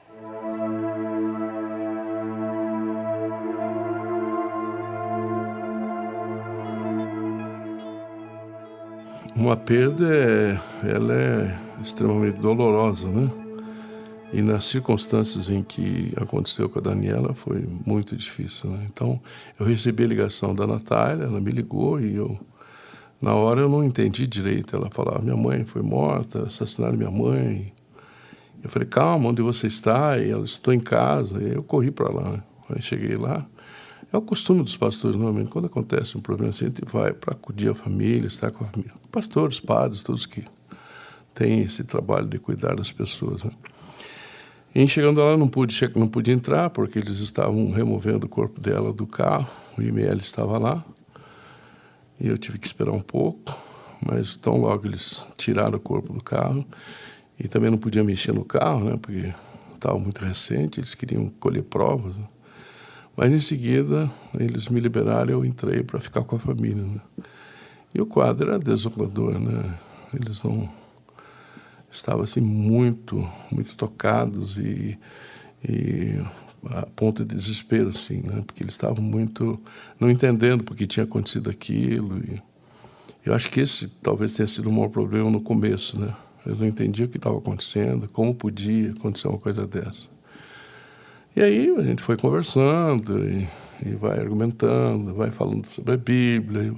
Uma perda ela é extremamente dolorosa, né? E nas circunstâncias em que aconteceu com a Daniela foi muito difícil, né? Então, eu recebi a ligação da Natália, ela me ligou e na hora eu não entendi direito. Ela falava: minha mãe foi morta, assassinaram minha mãe. Eu falei, calma, onde você está? E ela, estou em casa. E eu corri para lá. Aí cheguei lá. É o costume dos pastores, normalmente, quando acontece um problema assim, a gente vai para acudir a família, estar com a família. Pastores, padres, todos que têm esse trabalho de cuidar das pessoas, né? E chegando lá, não pude entrar, porque eles estavam removendo o corpo dela do carro, o IML estava lá, e eu tive que esperar um pouco, mas tão logo eles tiraram o corpo do carro, e também não podia mexer no carro, né, porque estava muito recente, eles queriam colher provas, né? Mas em seguida eles me liberaram e eu entrei para ficar com a família, né? E o quadro era desolador, né? Eles não estavam assim muito tocados e a ponto de desespero, assim, né? Porque eles estavam muito não entendendo porque tinha acontecido aquilo. E eu acho que esse talvez tenha sido o maior problema no começo, né? Eu não entendia o que estava acontecendo, como podia acontecer uma coisa dessa. E aí a gente foi conversando e vai argumentando, vai falando sobre a Bíblia,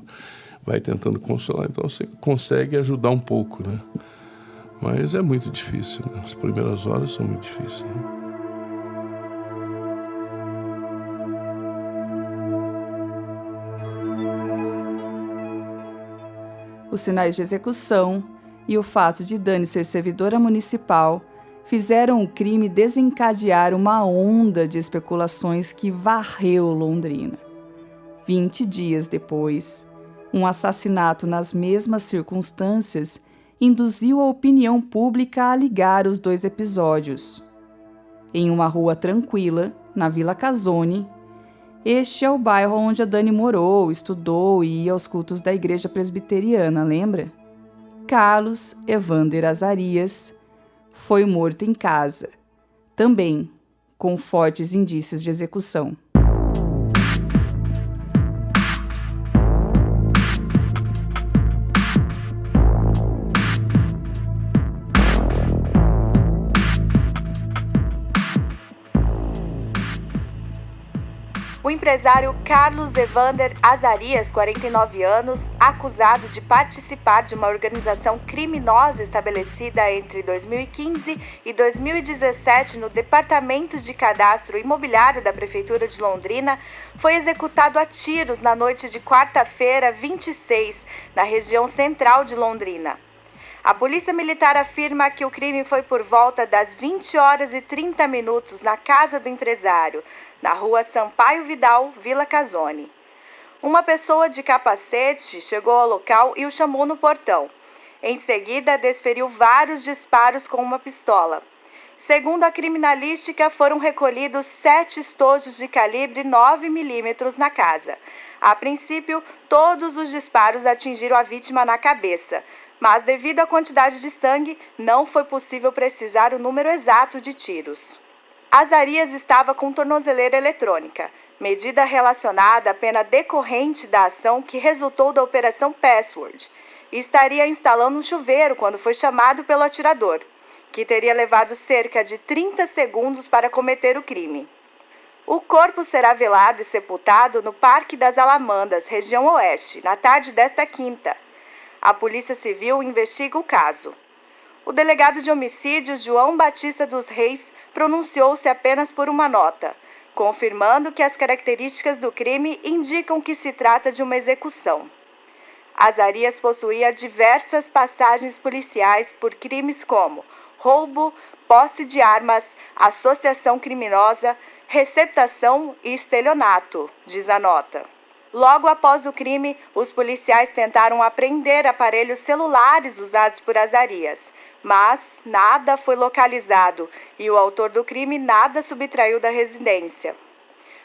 vai tentando consolar. Então você consegue ajudar um pouco, né? Mas é muito difícil, né? As primeiras horas são muito difíceis, né? Os sinais de execução e o fato de Dani ser servidora municipal fizeram o crime desencadear uma onda de especulações que varreu Londrina. 20 dias depois, um assassinato nas mesmas circunstâncias induziu a opinião pública a ligar os dois episódios. Em uma rua tranquila, na Vila Casone, este é o bairro onde a Dani morou, estudou e ia aos cultos da igreja presbiteriana, lembra? Carlos Evander Azarias foi morto em casa, também com fortes indícios de execução. O empresário Carlos Evander Azarias, 49 anos, acusado de participar de uma organização criminosa estabelecida entre 2015 e 2017 no Departamento de Cadastro Imobiliário da Prefeitura de Londrina, foi executado a tiros na noite de quarta-feira, 26, na região central de Londrina. A Polícia Militar afirma que o crime foi por volta das 20h30 na casa do empresário, na rua Sampaio Vidal, Vila Casone. Uma pessoa de capacete chegou ao local e o chamou no portão. Em seguida, desferiu vários disparos com uma pistola. Segundo a criminalística, foram recolhidos 7 estojos de calibre 9mm na casa. A princípio, todos os disparos atingiram a vítima na cabeça, mas devido à quantidade de sangue, não foi possível precisar o número exato de tiros. Azarias estava com tornozeleira eletrônica, medida relacionada à pena decorrente da ação que resultou da Operação Password, e estaria instalando um chuveiro quando foi chamado pelo atirador, que teria levado cerca de 30 segundos para cometer o crime. O corpo será velado e sepultado no Parque das Alamandas, região oeste, na tarde desta quinta. A Polícia Civil investiga o caso. O delegado de homicídios, João Batista dos Reis, pronunciou-se apenas por uma nota, confirmando que as características do crime indicam que se trata de uma execução. Azarias possuía diversas passagens policiais por crimes como roubo, posse de armas, associação criminosa, receptação e estelionato, diz a nota. Logo após o crime, os policiais tentaram apreender aparelhos celulares usados por Azarias, mas nada foi localizado e o autor do crime nada subtraiu da residência.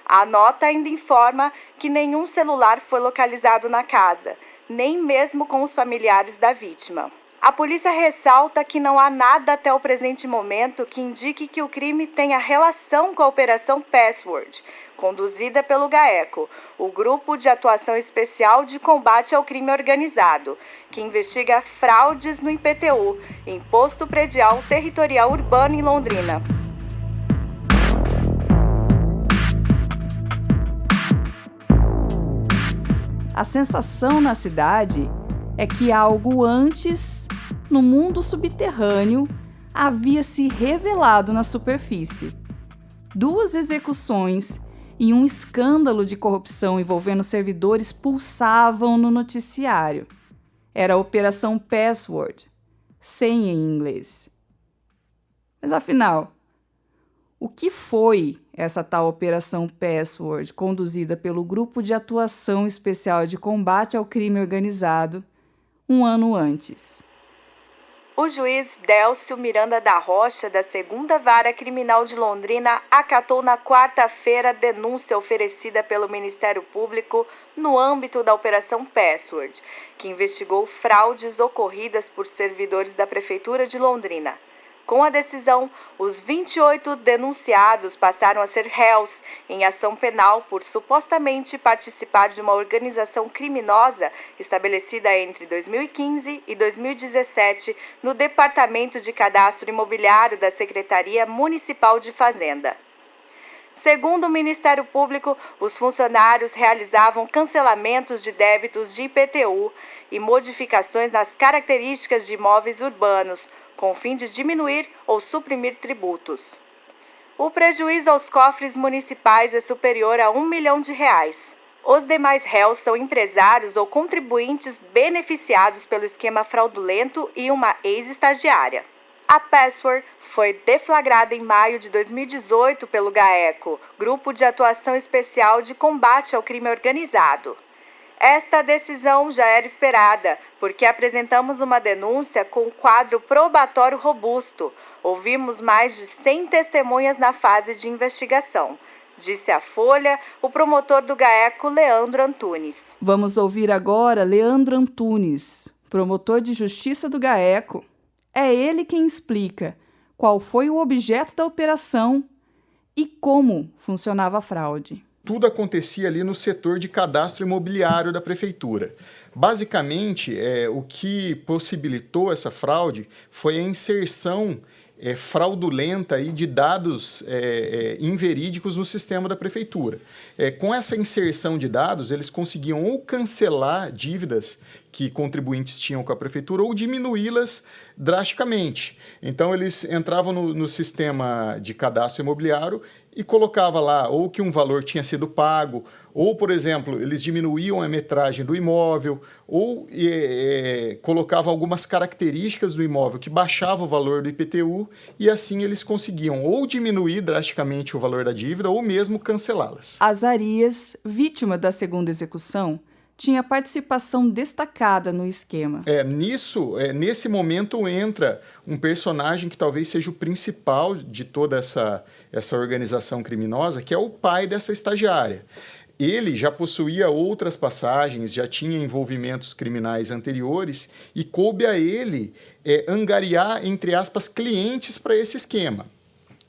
A nota ainda informa que nenhum celular foi localizado na casa, nem mesmo com os familiares da vítima. A polícia ressalta que não há nada até o presente momento que indique que o crime tenha relação com a Operação Password, conduzida pelo GAECO, o Grupo de Atuação Especial de Combate ao Crime Organizado, que investiga fraudes no IPTU, Imposto Predial Territorial Urbano em Londrina. A sensação na cidade é que algo antes, no mundo subterrâneo, havia se revelado na superfície. 2 execuções e um escândalo de corrupção envolvendo servidores pulsavam no noticiário. Era a Operação Password, senha em inglês. Mas afinal, o que foi essa tal Operação Password, conduzida pelo Grupo de Atuação Especial de Combate ao Crime Organizado, um ano antes? O juiz Délcio Miranda da Rocha, da 2ª Vara Criminal de Londrina, acatou na quarta-feira a denúncia oferecida pelo Ministério Público no âmbito da Operação Password, que investigou fraudes ocorridas por servidores da Prefeitura de Londrina. Com a decisão, os 28 denunciados passaram a ser réus em ação penal por supostamente participar de uma organização criminosa estabelecida entre 2015 e 2017 no Departamento de Cadastro Imobiliário da Secretaria Municipal de Fazenda. Segundo o Ministério Público, os funcionários realizavam cancelamentos de débitos de IPTU e modificações nas características de imóveis urbanos, com o fim de diminuir ou suprimir tributos. O prejuízo aos cofres municipais é superior a R$ 1 milhão. Os demais réus são empresários ou contribuintes beneficiados pelo esquema fraudulento e uma ex-estagiária. A Password foi deflagrada em maio de 2018 pelo GAECO, Grupo de Atuação Especial de Combate ao Crime Organizado. Esta decisão já era esperada, porque apresentamos uma denúncia com um quadro probatório robusto. Ouvimos mais de 100 testemunhas na fase de investigação, disse à Folha o promotor do GAECO, Leandro Antunes. Vamos ouvir agora Leandro Antunes, promotor de justiça do GAECO. É ele quem explica qual foi o objeto da operação e como funcionava a fraude. Tudo acontecia ali no setor de cadastro imobiliário da prefeitura. Basicamente, o que possibilitou essa fraude foi a inserção fraudulenta aí de dados inverídicos no sistema da prefeitura. Com essa inserção de dados, eles conseguiam ou cancelar dívidas que contribuintes tinham com a prefeitura ou diminuí-las drasticamente. Então, eles entravam no sistema de cadastro imobiliário e colocava lá ou que um valor tinha sido pago, ou, por exemplo, eles diminuíam a metragem do imóvel, ou colocavam algumas características do imóvel que baixavam o valor do IPTU, e assim eles conseguiam ou diminuir drasticamente o valor da dívida ou mesmo cancelá-las. Azarias, vítima da segunda execução, tinha participação destacada no esquema. Nesse momento entra um personagem que talvez seja o principal de toda essa organização criminosa, que é o pai dessa estagiária. Ele já possuía outras passagens, já tinha envolvimentos criminais anteriores e coube a ele angariar, entre aspas, clientes para esse esquema.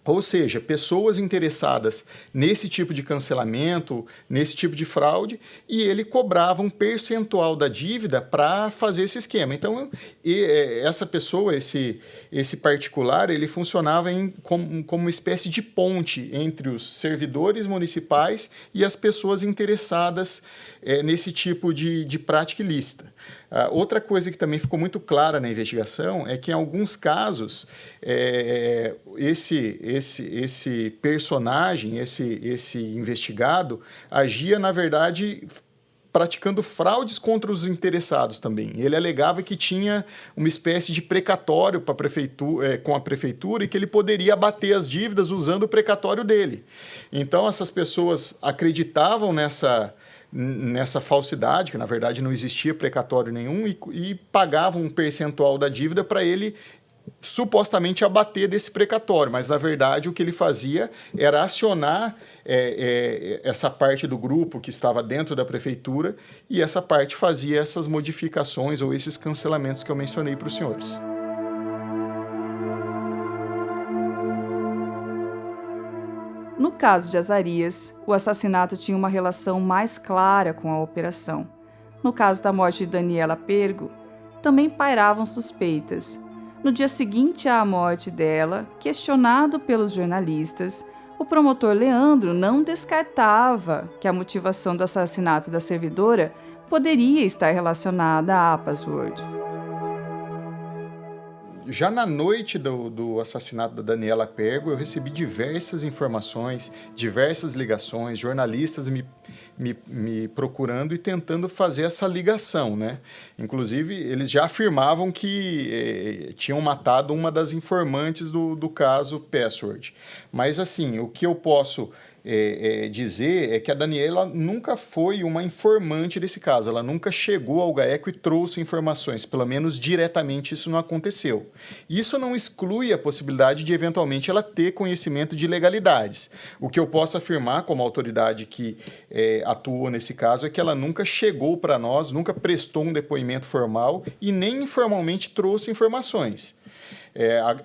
Ou seja, pessoas interessadas nesse tipo de cancelamento, nesse tipo de fraude, e ele cobrava um percentual da dívida para fazer esse esquema. Então, essa pessoa, esse particular, ele funcionava como uma espécie de ponte entre os servidores municipais e as pessoas interessadas nesse tipo de prática ilícita. Outra coisa que também ficou muito clara na investigação é que, em alguns casos, esse personagem, esse investigado, agia, na verdade, praticando fraudes contra os interessados também. Ele alegava que tinha uma espécie de precatório com a prefeitura e que ele poderia abater as dívidas usando o precatório dele. Então, essas pessoas acreditavam nessa falsidade, que na verdade não existia precatório nenhum, e pagavam um percentual da dívida para ele supostamente abater desse precatório, mas na verdade o que ele fazia era acionar essa parte do grupo que estava dentro da prefeitura, e essa parte fazia essas modificações ou esses cancelamentos que eu mencionei para os senhores. No caso de Azarias, o assassinato tinha uma relação mais clara com a operação. No caso da morte de Daniela Pergo, também pairavam suspeitas. No dia seguinte à morte dela, questionado pelos jornalistas, o promotor Leandro não descartava que a motivação do assassinato da servidora poderia estar relacionada à Password. já na noite do assassinato da Daniela Pergo, eu recebi diversas informações, diversas ligações, jornalistas me procurando e tentando fazer essa ligação, né? Inclusive, eles já afirmavam que tinham matado uma das informantes do caso Password. Mas, assim, o que eu posso dizer é que a Daniela nunca foi uma informante desse caso. Ela nunca chegou ao GAECO e trouxe informações. Pelo menos diretamente isso não aconteceu. Isso não exclui a possibilidade de, eventualmente, ela ter conhecimento de ilegalidades. O que eu posso afirmar, como autoridade que atuou nesse caso, é que ela nunca chegou para nós, nunca prestou um depoimento formal e nem informalmente trouxe informações.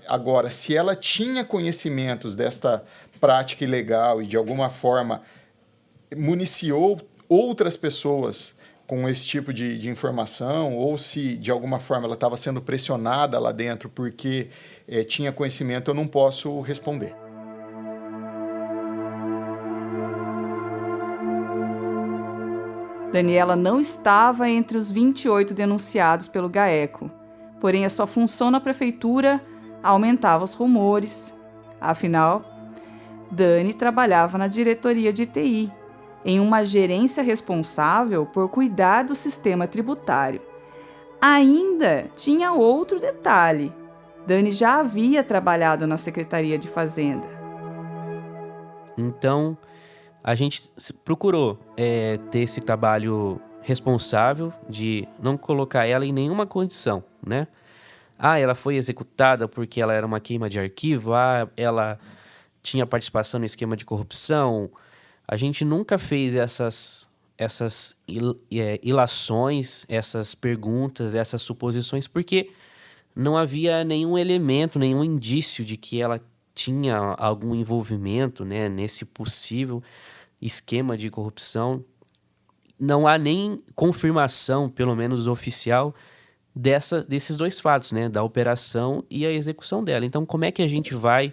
Agora, se ela tinha conhecimentos desta prática ilegal e, de alguma forma, municiou outras pessoas com esse tipo de informação, ou se, de alguma forma, ela estava sendo pressionada lá dentro porque tinha conhecimento, eu não posso responder. Daniela não estava entre os 28 denunciados pelo GAECO, porém a sua função na prefeitura aumentava os rumores. Afinal, Dani trabalhava na diretoria de TI, em uma gerência responsável por cuidar do sistema tributário. Ainda tinha outro detalhe: Dani já havia trabalhado na Secretaria de Fazenda. Então, a gente procurou ter esse trabalho responsável de não colocar ela em nenhuma condição, né? Ela foi executada porque ela era uma queima de arquivo, ela tinha participação no esquema de corrupção. A gente nunca fez essas ilações, essas perguntas, essas suposições, porque não havia nenhum elemento, nenhum indício de que ela tinha algum envolvimento, né, nesse possível esquema de corrupção. Não há nem confirmação, pelo menos oficial, desses dois fatos, né, da operação e a execução dela. Então, como é que a gente vai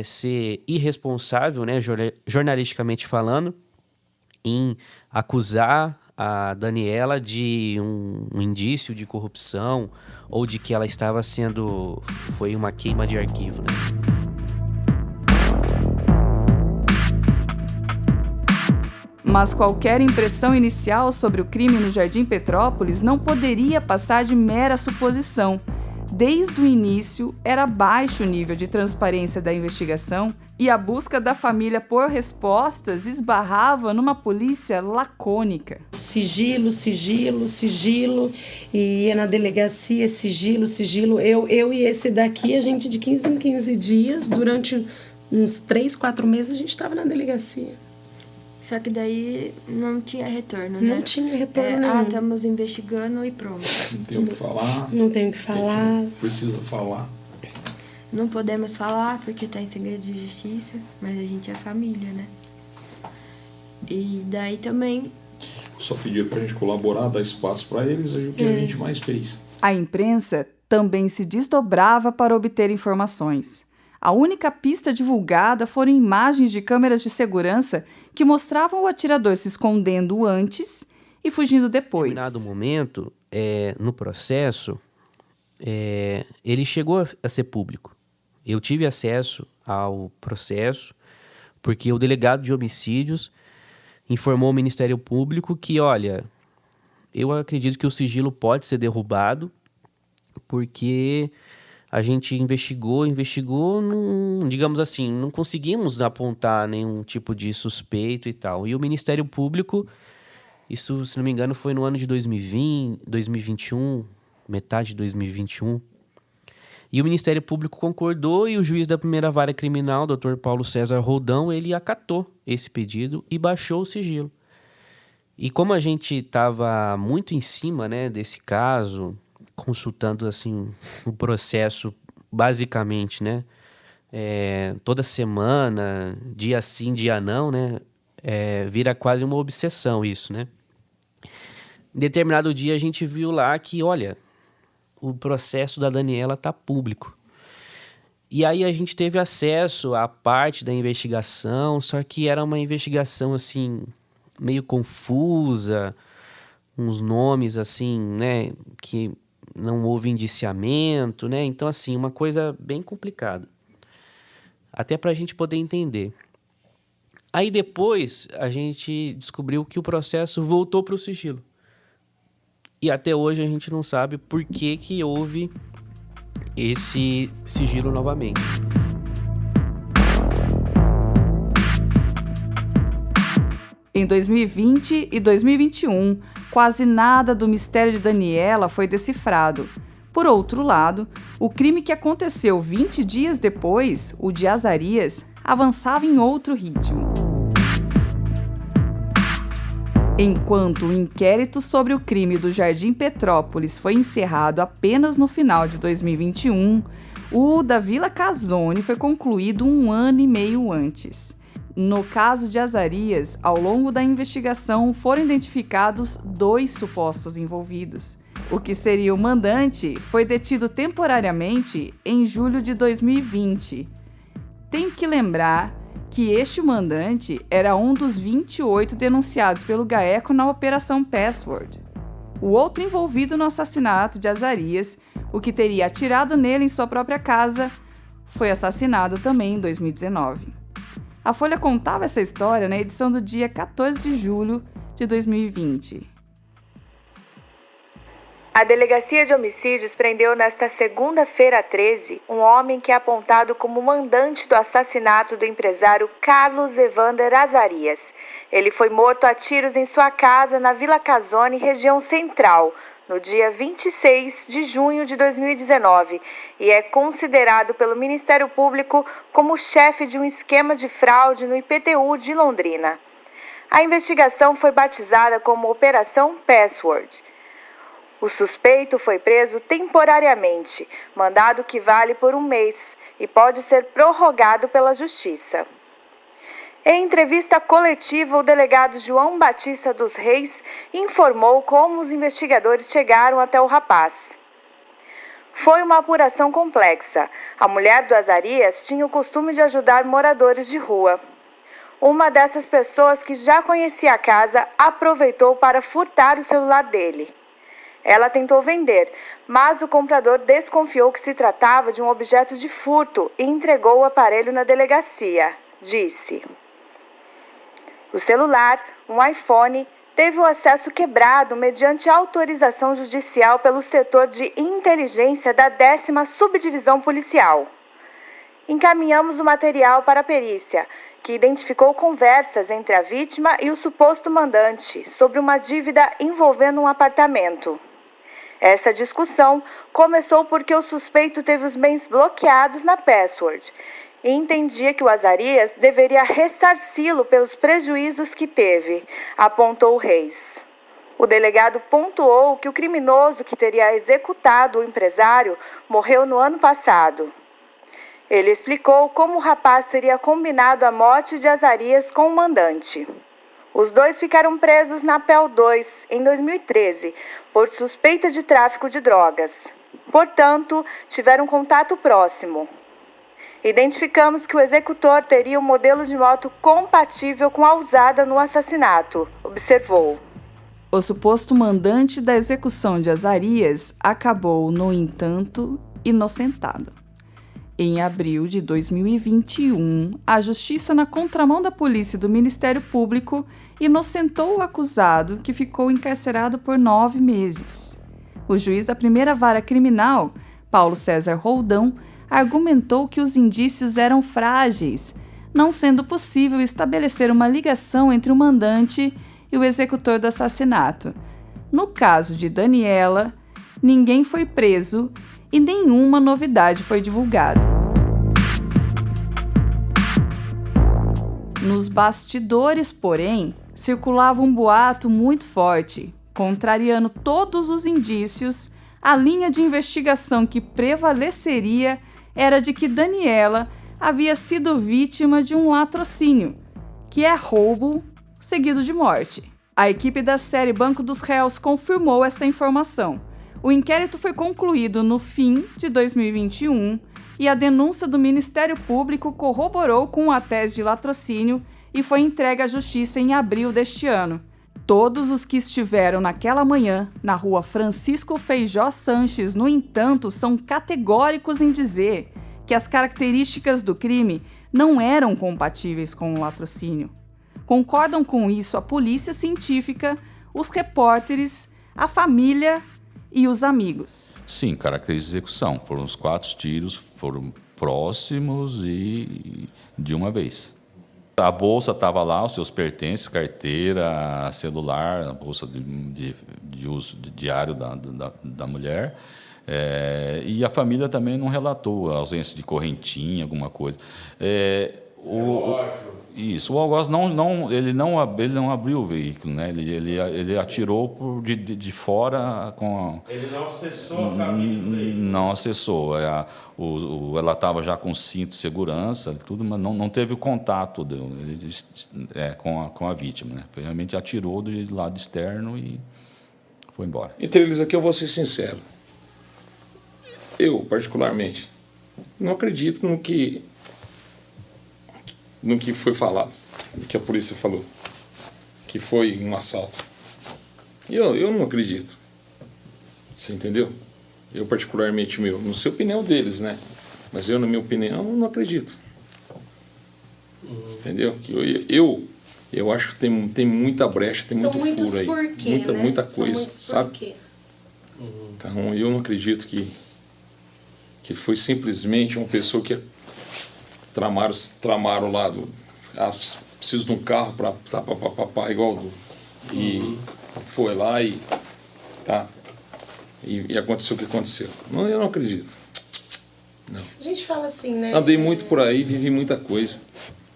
ser irresponsável, né, jornalisticamente falando, em acusar a Daniela de um indício de corrupção ou de que ela estava foi uma queima de arquivo, né? Mas qualquer impressão inicial sobre o crime no Jardim Petrópolis não poderia passar de mera suposição. Desde o início, era baixo o nível de transparência da investigação e a busca da família por respostas esbarrava numa polícia lacônica. Sigilo, sigilo, sigilo, e ia na delegacia, sigilo, sigilo. Eu e esse daqui, a gente de 15 em 15 dias, durante uns 3, 4 meses, a gente estava na delegacia. Só que daí não tinha retorno, né? Não tinha retorno nenhum. Estamos investigando e pronto. Não tem o que falar. Não tem o que falar. Precisa falar. Não podemos falar porque está em segredo de justiça, mas a gente é família, né? E daí também... Só pedir pra gente colaborar, dar espaço para eles, é o que a gente mais fez. A imprensa também se desdobrava para obter informações. A única pista divulgada foram imagens de câmeras de segurança que mostravam o atirador se escondendo antes e fugindo depois. Em determinado momento, no processo, ele chegou a ser público. Eu tive acesso ao processo porque o delegado de homicídios informou ao Ministério Público que, olha, eu acredito que o sigilo pode ser derrubado porque... A gente investigou, digamos assim, não conseguimos apontar nenhum tipo de suspeito e tal. E o Ministério Público, isso, se não me engano, foi no ano de 2021, metade de 2021. E o Ministério Público concordou e o juiz da primeira vara criminal, Dr. Paulo César Roldão, ele acatou esse pedido e baixou o sigilo. E como a gente estava muito em cima, né, desse caso... consultando assim o processo basicamente, né, toda semana, dia sim, dia não, né, vira quase uma obsessão isso, né. Em determinado dia a gente viu lá que, olha, o processo da Daniela tá público. E aí a gente teve acesso à parte da investigação, só que era uma investigação assim meio confusa, uns nomes assim, né, que não houve indiciamento, né? Então, assim, uma coisa bem complicada. Até para a gente poder entender. Aí depois a gente descobriu que o processo voltou para o sigilo. E até hoje a gente não sabe por que houve esse sigilo novamente. Em 2020 e 2021, quase nada do mistério de Daniela foi decifrado. Por outro lado, o crime que aconteceu 20 dias depois, o de Azarias, avançava em outro ritmo. Enquanto o inquérito sobre o crime do Jardim Petrópolis foi encerrado apenas no final de 2021, o da Vila Casone foi concluído 1 ano e meio antes. No caso de Azarias, ao longo da investigação foram identificados 2 supostos envolvidos. O que seria o mandante foi detido temporariamente em julho de 2020. Tem que lembrar que este mandante era um dos 28 denunciados pelo GAECO na Operação Password. O outro envolvido no assassinato de Azarias, o que teria atirado nele em sua própria casa, foi assassinado também em 2019. A Folha contava essa história na edição do dia 14 de julho de 2020. A Delegacia de Homicídios prendeu nesta segunda-feira 13 um homem que é apontado como mandante do assassinato do empresário Carlos Evander Azarias. Ele foi morto a tiros em sua casa na Vila Casone, região central, no dia 26 de junho de 2019, e é considerado pelo Ministério Público como chefe de um esquema de fraude no IPTU de Londrina. A investigação foi batizada como Operação Password. O suspeito foi preso temporariamente, mandado que vale por 1 mês e pode ser prorrogado pela Justiça. Em entrevista coletiva, o delegado João Batista dos Reis informou como os investigadores chegaram até o rapaz. Foi uma apuração complexa. A mulher do Azarias tinha o costume de ajudar moradores de rua. Uma dessas pessoas que já conhecia a casa aproveitou para furtar o celular dele. Ela tentou vender, mas o comprador desconfiou que se tratava de um objeto de furto e entregou o aparelho na delegacia, disse. O celular, um iPhone, teve o acesso quebrado mediante autorização judicial pelo setor de inteligência da 10ª Subdivisão Policial. Encaminhamos o material para a perícia, que identificou conversas entre a vítima e o suposto mandante sobre uma dívida envolvendo um apartamento. Essa discussão começou porque o suspeito teve os bens bloqueados na Password e entendia que o Azarias deveria ressarci-lo pelos prejuízos que teve, apontou Reis. O delegado pontuou que o criminoso que teria executado o empresário morreu no ano passado. Ele explicou como o rapaz teria combinado a morte de Azarias com o mandante. Os dois ficaram presos na PEL 2 em 2013 por suspeita de tráfico de drogas. Portanto, tiveram contato próximo. Identificamos que o executor teria um modelo de moto compatível com a usada no assassinato, observou. O suposto mandante da execução de Azarias acabou, no entanto, inocentado. Em abril de 2021, a Justiça, na contramão da polícia e do Ministério Público, inocentou o acusado, que ficou encarcerado por 9 meses. O juiz da primeira vara criminal, Paulo César Roldão, argumentou que os indícios eram frágeis, não sendo possível estabelecer uma ligação entre o mandante e o executor do assassinato. No caso de Daniela, ninguém foi preso e nenhuma novidade foi divulgada. Nos bastidores, porém, circulava um boato muito forte, contrariando todos os indícios. A linha de investigação que prevaleceria era de que Daniela havia sido vítima de um latrocínio, que é roubo seguido de morte. A equipe da série Banco dos Réus confirmou esta informação. O inquérito foi concluído no fim de 2021 e a denúncia do Ministério Público corroborou com a tese de latrocínio e foi entregue à Justiça em abril deste ano. Todos os que estiveram naquela manhã na rua Francisco Feijó Sanches, no entanto, são categóricos em dizer que as características do crime não eram compatíveis com o latrocínio. Concordam com isso a polícia científica, os repórteres, a família e os amigos. Sim, características de execução. Foram os 4 tiros, foram próximos e de uma vez. A bolsa estava lá, os seus pertences, carteira, celular, a bolsa de uso diário da mulher. E a família também não relatou a ausência de correntinha, alguma coisa. O algoz ele não abriu o veículo, né? Ele atirou de fora com. Ele não acessou a cabine. Não acessou. Ela estava já com cinto de segurança, tudo, mas não teve o contato com a vítima, né? Realmente atirou do lado externo e foi embora. Entre eles aqui eu vou ser sincero. Eu, particularmente, não acredito no que foi falado, que a polícia falou, que foi um assalto. Eu não acredito. Você entendeu? Eu, particularmente, não sei a opinião deles, né? Mas eu, na minha opinião, não acredito. Entendeu? Eu acho que tem muita brecha, tem muito furo aí. Porquê, muita né? coisa, sabe? Então, eu não acredito que foi simplesmente uma pessoa que tramaram lá preciso de um carro para igual e foi lá e aconteceu o que aconteceu. Eu não acredito. Não. A gente fala assim, né? Andei muito por aí, vivi muita coisa.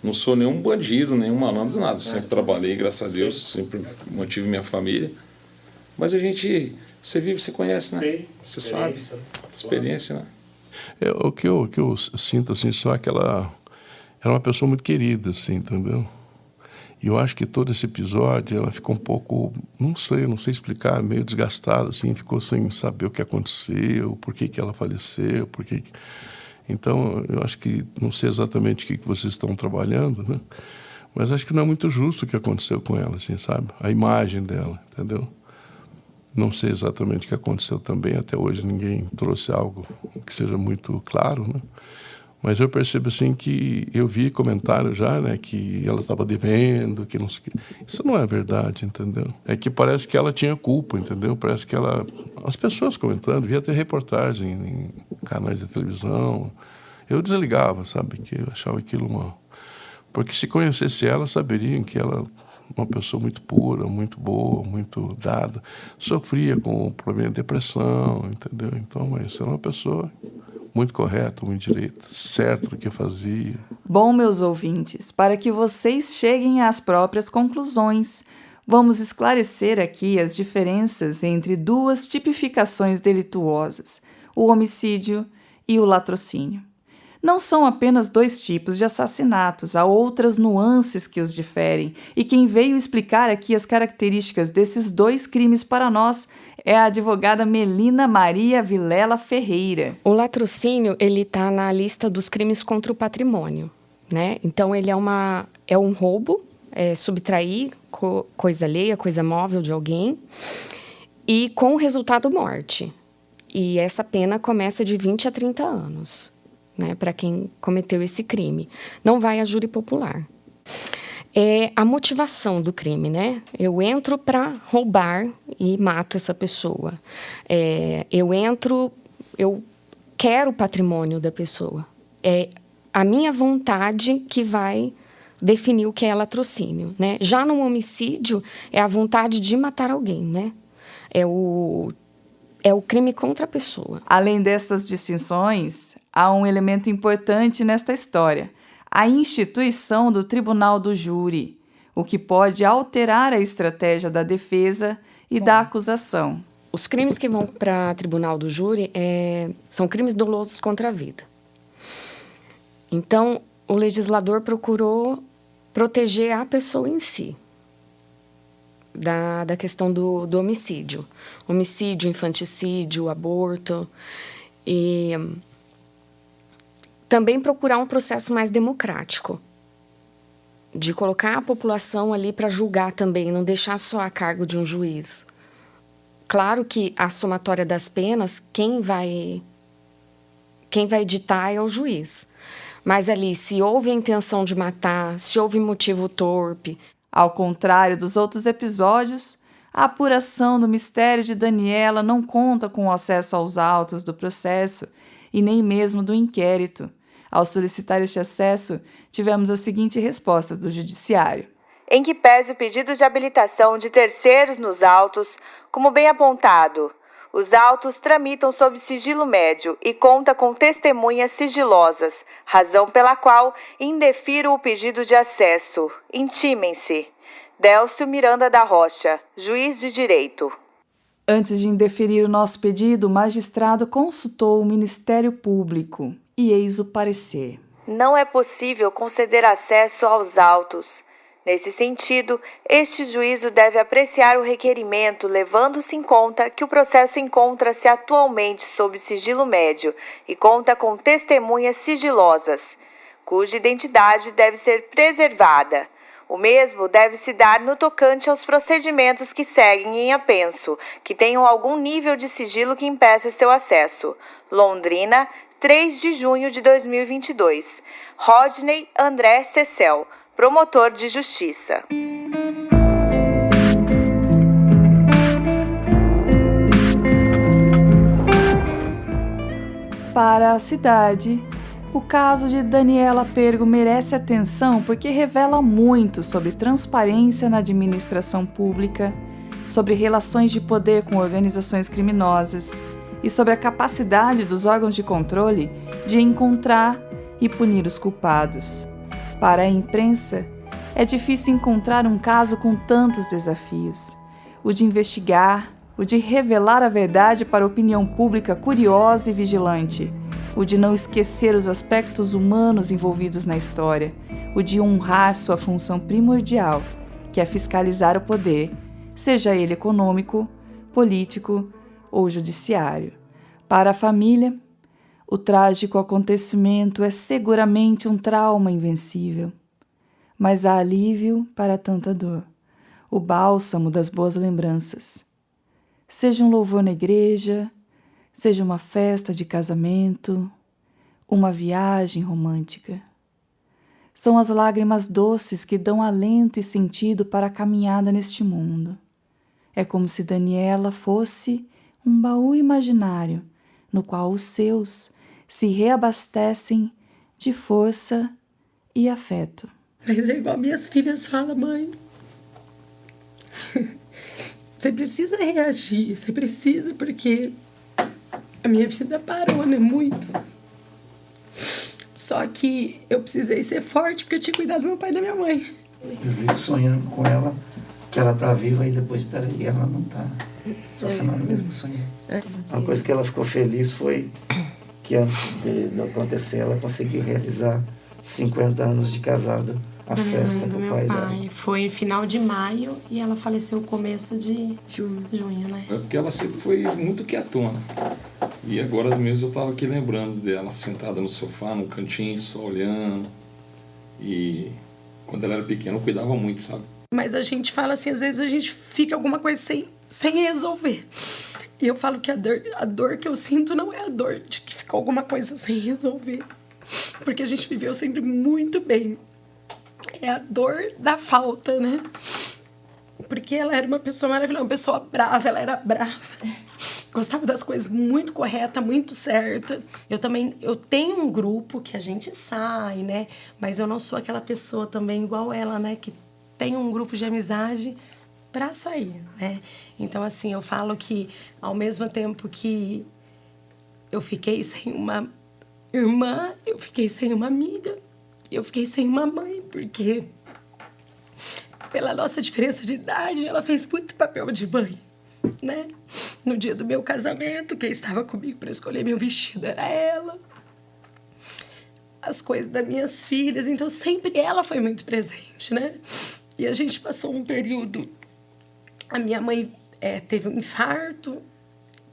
Não sou nenhum bandido, nenhum malandro, nada. Sempre trabalhei, graças a Deus, sempre mantive minha família. Mas você vive, você conhece, né? Sim, você sabe. Experiência, né? O que eu sinto, assim, só que ela era uma pessoa muito querida, assim, entendeu? E eu acho que todo esse episódio, ela ficou um pouco, não sei explicar, meio desgastada, assim, ficou sem saber o que aconteceu, por que ela faleceu, Então, eu acho que, não sei exatamente o que vocês estão trabalhando, né? Mas acho que não é muito justo o que aconteceu com ela, assim, sabe? A imagem dela, entendeu? Não sei exatamente o que aconteceu também, até hoje ninguém trouxe algo que seja muito claro, né? Mas eu percebo assim que eu vi comentários já, né, que ela estava devendo, que não sei o quê. Isso não é verdade, entendeu? É que parece que ela tinha culpa, entendeu? Parece que as pessoas comentando, via ter reportagem em canais de televisão. Eu desligava, sabe, que eu achava aquilo porque se conhecesse ela, saberiam que ela uma pessoa muito pura, muito boa, muito dada, sofria com o problema de depressão, entendeu? Então, mas era uma pessoa muito correta, muito direita, certo do que fazia. Bom, meus ouvintes, para que vocês cheguem às próprias conclusões, vamos esclarecer aqui as diferenças entre 2 tipificações delituosas, o homicídio e o latrocínio. Não são apenas 2 tipos de assassinatos, há outras nuances que os diferem, e quem veio explicar aqui as características desses 2 crimes para nós é a advogada Melina Maria Vilela Ferreira. O latrocínio, ele está na lista dos crimes contra o patrimônio, né? Então, ele é um roubo, subtrair coisa alheia, coisa móvel de alguém, e com o resultado morte. E essa pena começa de 20 a 30 anos. Né, para quem cometeu esse crime. Não vai a júri popular. É a motivação do crime, né? Eu entro para roubar e mato essa pessoa. Eu quero o patrimônio da pessoa. É a minha vontade que vai definir o que é latrocínio, né? Já no homicídio, é a vontade de matar alguém, né? É o crime contra a pessoa. Além dessas distinções, há um elemento importante nesta história: a instituição do tribunal do júri, o que pode alterar a estratégia da defesa e da acusação. Os crimes que vão para tribunal do júri são crimes dolosos contra a vida. Então, o legislador procurou proteger a pessoa em si. Da questão do homicídio. Homicídio, infanticídio, aborto. E também procurar um processo mais democrático. de colocar a população ali para julgar também, não deixar só a cargo de um juiz. Claro que a somatória das penas, quem vai ditar é o juiz. Mas ali, se houve a intenção de matar, se houve motivo torpe... Ao contrário dos outros episódios, a apuração do mistério de Daniela não conta com o acesso aos autos do processo e nem mesmo do inquérito. Ao solicitar este acesso, tivemos a seguinte resposta do Judiciário. Em que pese o pedido de habilitação de terceiros nos autos, como bem apontado, os autos tramitam sob sigilo médio e conta com testemunhas sigilosas, razão pela qual indefiro o pedido de acesso. Intimem-se. Délcio Miranda da Rocha, juiz de direito. Antes de indeferir o nosso pedido, o magistrado consultou o Ministério Público e eis o parecer. Não é possível conceder acesso aos autos. Nesse sentido, este juízo deve apreciar o requerimento, levando-se em conta que o processo encontra-se atualmente sob sigilo médio e conta com testemunhas sigilosas, cuja identidade deve ser preservada. O mesmo deve se dar no tocante aos procedimentos que seguem em apenso, que tenham algum nível de sigilo que impeça seu acesso. Londrina, 3 de junho de 2022. Rodney André Cecel, promotor de justiça. Para a cidade, o caso de Daniela Pergo merece atenção porque revela muito sobre transparência na administração pública, sobre relações de poder com organizações criminosas e sobre a capacidade dos órgãos de controle de encontrar e punir os culpados. Para a imprensa, é difícil encontrar um caso com tantos desafios. O de investigar, o de revelar a verdade para a opinião pública curiosa e vigilante, o de não esquecer os aspectos humanos envolvidos na história, o de honrar sua função primordial, que é fiscalizar o poder, seja ele econômico, político ou judiciário. Para a família, o trágico acontecimento é seguramente um trauma invencível, mas há alívio para tanta dor, o bálsamo das boas lembranças. Seja um louvor na igreja, seja uma festa de casamento, uma viagem romântica. São as lágrimas doces que dão alento e sentido para a caminhada neste mundo. É como se Daniela fosse um baú imaginário no qual os seus se reabastecem de força e afeto. Mas é igual minhas filhas falam, mãe. Você precisa reagir, você precisa, porque a minha vida parou, né? Muito. Só que eu precisei ser forte porque eu tinha cuidado do meu pai e da minha mãe. Eu fico sonhando com ela, que ela tá viva e depois, peraí, ela não tá. Essa semana mesmo eu sonhei. Uma coisa que ela ficou feliz foi que antes de acontecer ela conseguiu realizar 50 anos de casado, a festa do pai dela. Foi final de maio e ela faleceu começo de junho, né? É porque ela sempre foi muito quietona. E agora mesmo eu tava aqui lembrando dela sentada no sofá, no cantinho, só olhando. E quando ela era pequena eu cuidava muito, sabe? Mas a gente fala assim, às vezes a gente fica alguma coisa sem resolver. E eu falo que a dor que eu sinto não é a dor de que ficou alguma coisa sem resolver. Porque a gente viveu sempre muito bem. É a dor da falta, né? Porque ela era uma pessoa maravilhosa, uma pessoa brava, ela era brava. Gostava das coisas muito corretas, muito certa. Eu tenho um grupo que a gente sai, né? Mas eu não sou aquela pessoa também igual ela, né? Que tem um grupo de amizade para sair, né? Então, assim, eu falo que ao mesmo tempo que eu fiquei sem uma irmã, eu fiquei sem uma amiga, eu fiquei sem uma mãe, porque pela nossa diferença de idade, ela fez muito papel de mãe, né? No dia do meu casamento, quem estava comigo para escolher meu vestido era ela. As coisas das minhas filhas, então sempre ela foi muito presente, né? E a gente passou um período... A minha mãe teve um infarto,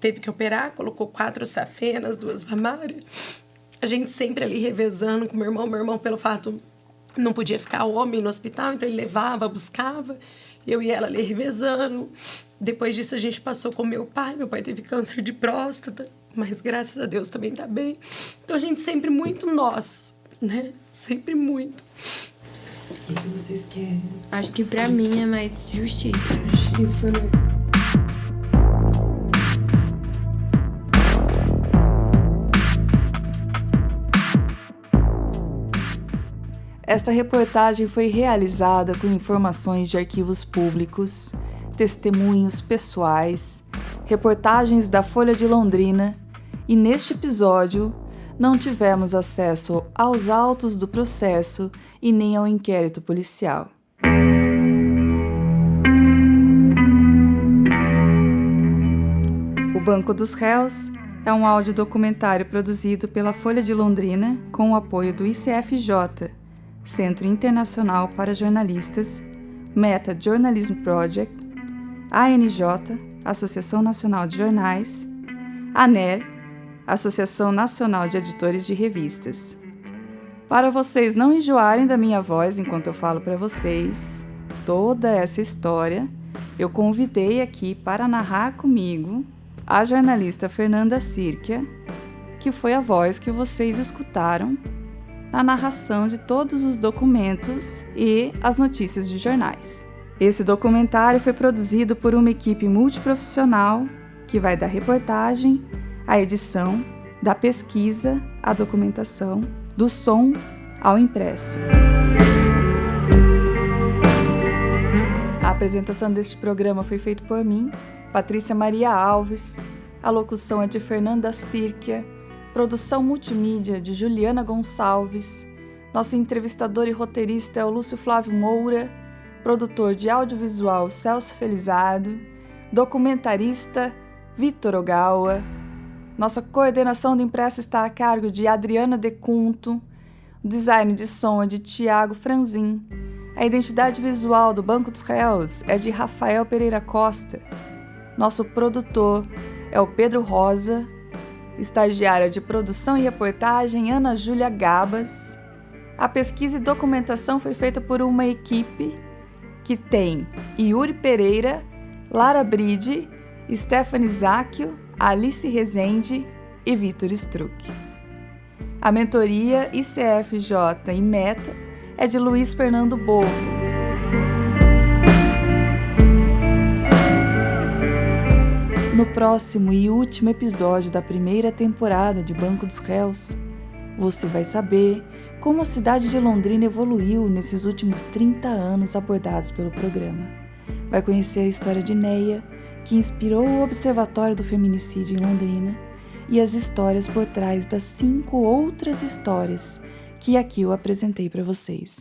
teve que operar, colocou 4 safenas, 2 mamárias. A gente sempre ali revezando com meu irmão pelo fato não podia ficar homem no hospital, então ele levava, buscava, eu e ela ali revezando. Depois disso a gente passou com meu pai teve câncer de próstata, mas graças a Deus também tá bem. Então a gente sempre muito nós, né? Sempre muito. O que vocês querem? Acho que pra mim é mais justiça. Justiça, né? Esta reportagem foi realizada com informações de arquivos públicos, testemunhos pessoais, reportagens da Folha de Londrina e, neste episódio, não tivemos acesso aos autos do processo e nem ao inquérito policial. O Banco dos Réus é um audiodocumentário produzido pela Folha de Londrina com o apoio do ICFJ, Centro Internacional para Jornalistas, Meta Journalism Project, ANJ, Associação Nacional de Jornais, ANER, Associação Nacional de Editores de Revistas. Para vocês não enjoarem da minha voz enquanto eu falo para vocês toda essa história, eu convidei aqui para narrar comigo a jornalista Fernanda Sirkia, que foi a voz que vocês escutaram na narração de todos os documentos e as notícias de jornais. Esse documentário foi produzido por uma equipe multiprofissional que vai da reportagem à edição, da pesquisa à documentação, do som ao impresso. A apresentação deste programa foi feita por mim, Patrícia Maria Alves, a locução é de Fernanda Sirkia, produção multimídia de Juliana Gonçalves, nosso entrevistador e roteirista é o Lúcio Flávio Moura, produtor de audiovisual Celso Felizardo, documentarista Vitor Ogawa, nossa coordenação do impresso está a cargo de Adriana Decunto, o design de som é de Tiago Franzin, a identidade visual do Banco dos Réus é de Rafael Pereira Costa, nosso produtor é o Pedro Rosa, estagiária de produção e reportagem Ana Júlia Gabas. A pesquisa e documentação foi feita por uma equipe que tem Yuri Pereira, Lara Bride, Stephanie Zacchio, Alice Rezende e Vitor Struck. A mentoria ICFJ e Meta é de Luiz Fernando Bovo. No próximo e último episódio da primeira temporada de Banco dos Réus, você vai saber como a cidade de Londrina evoluiu nesses últimos 30 anos abordados pelo programa. Vai conhecer a história de Neia, que inspirou o Observatório do Feminicídio em Londrina, e as histórias por trás das 5 outras histórias que aqui eu apresentei para vocês.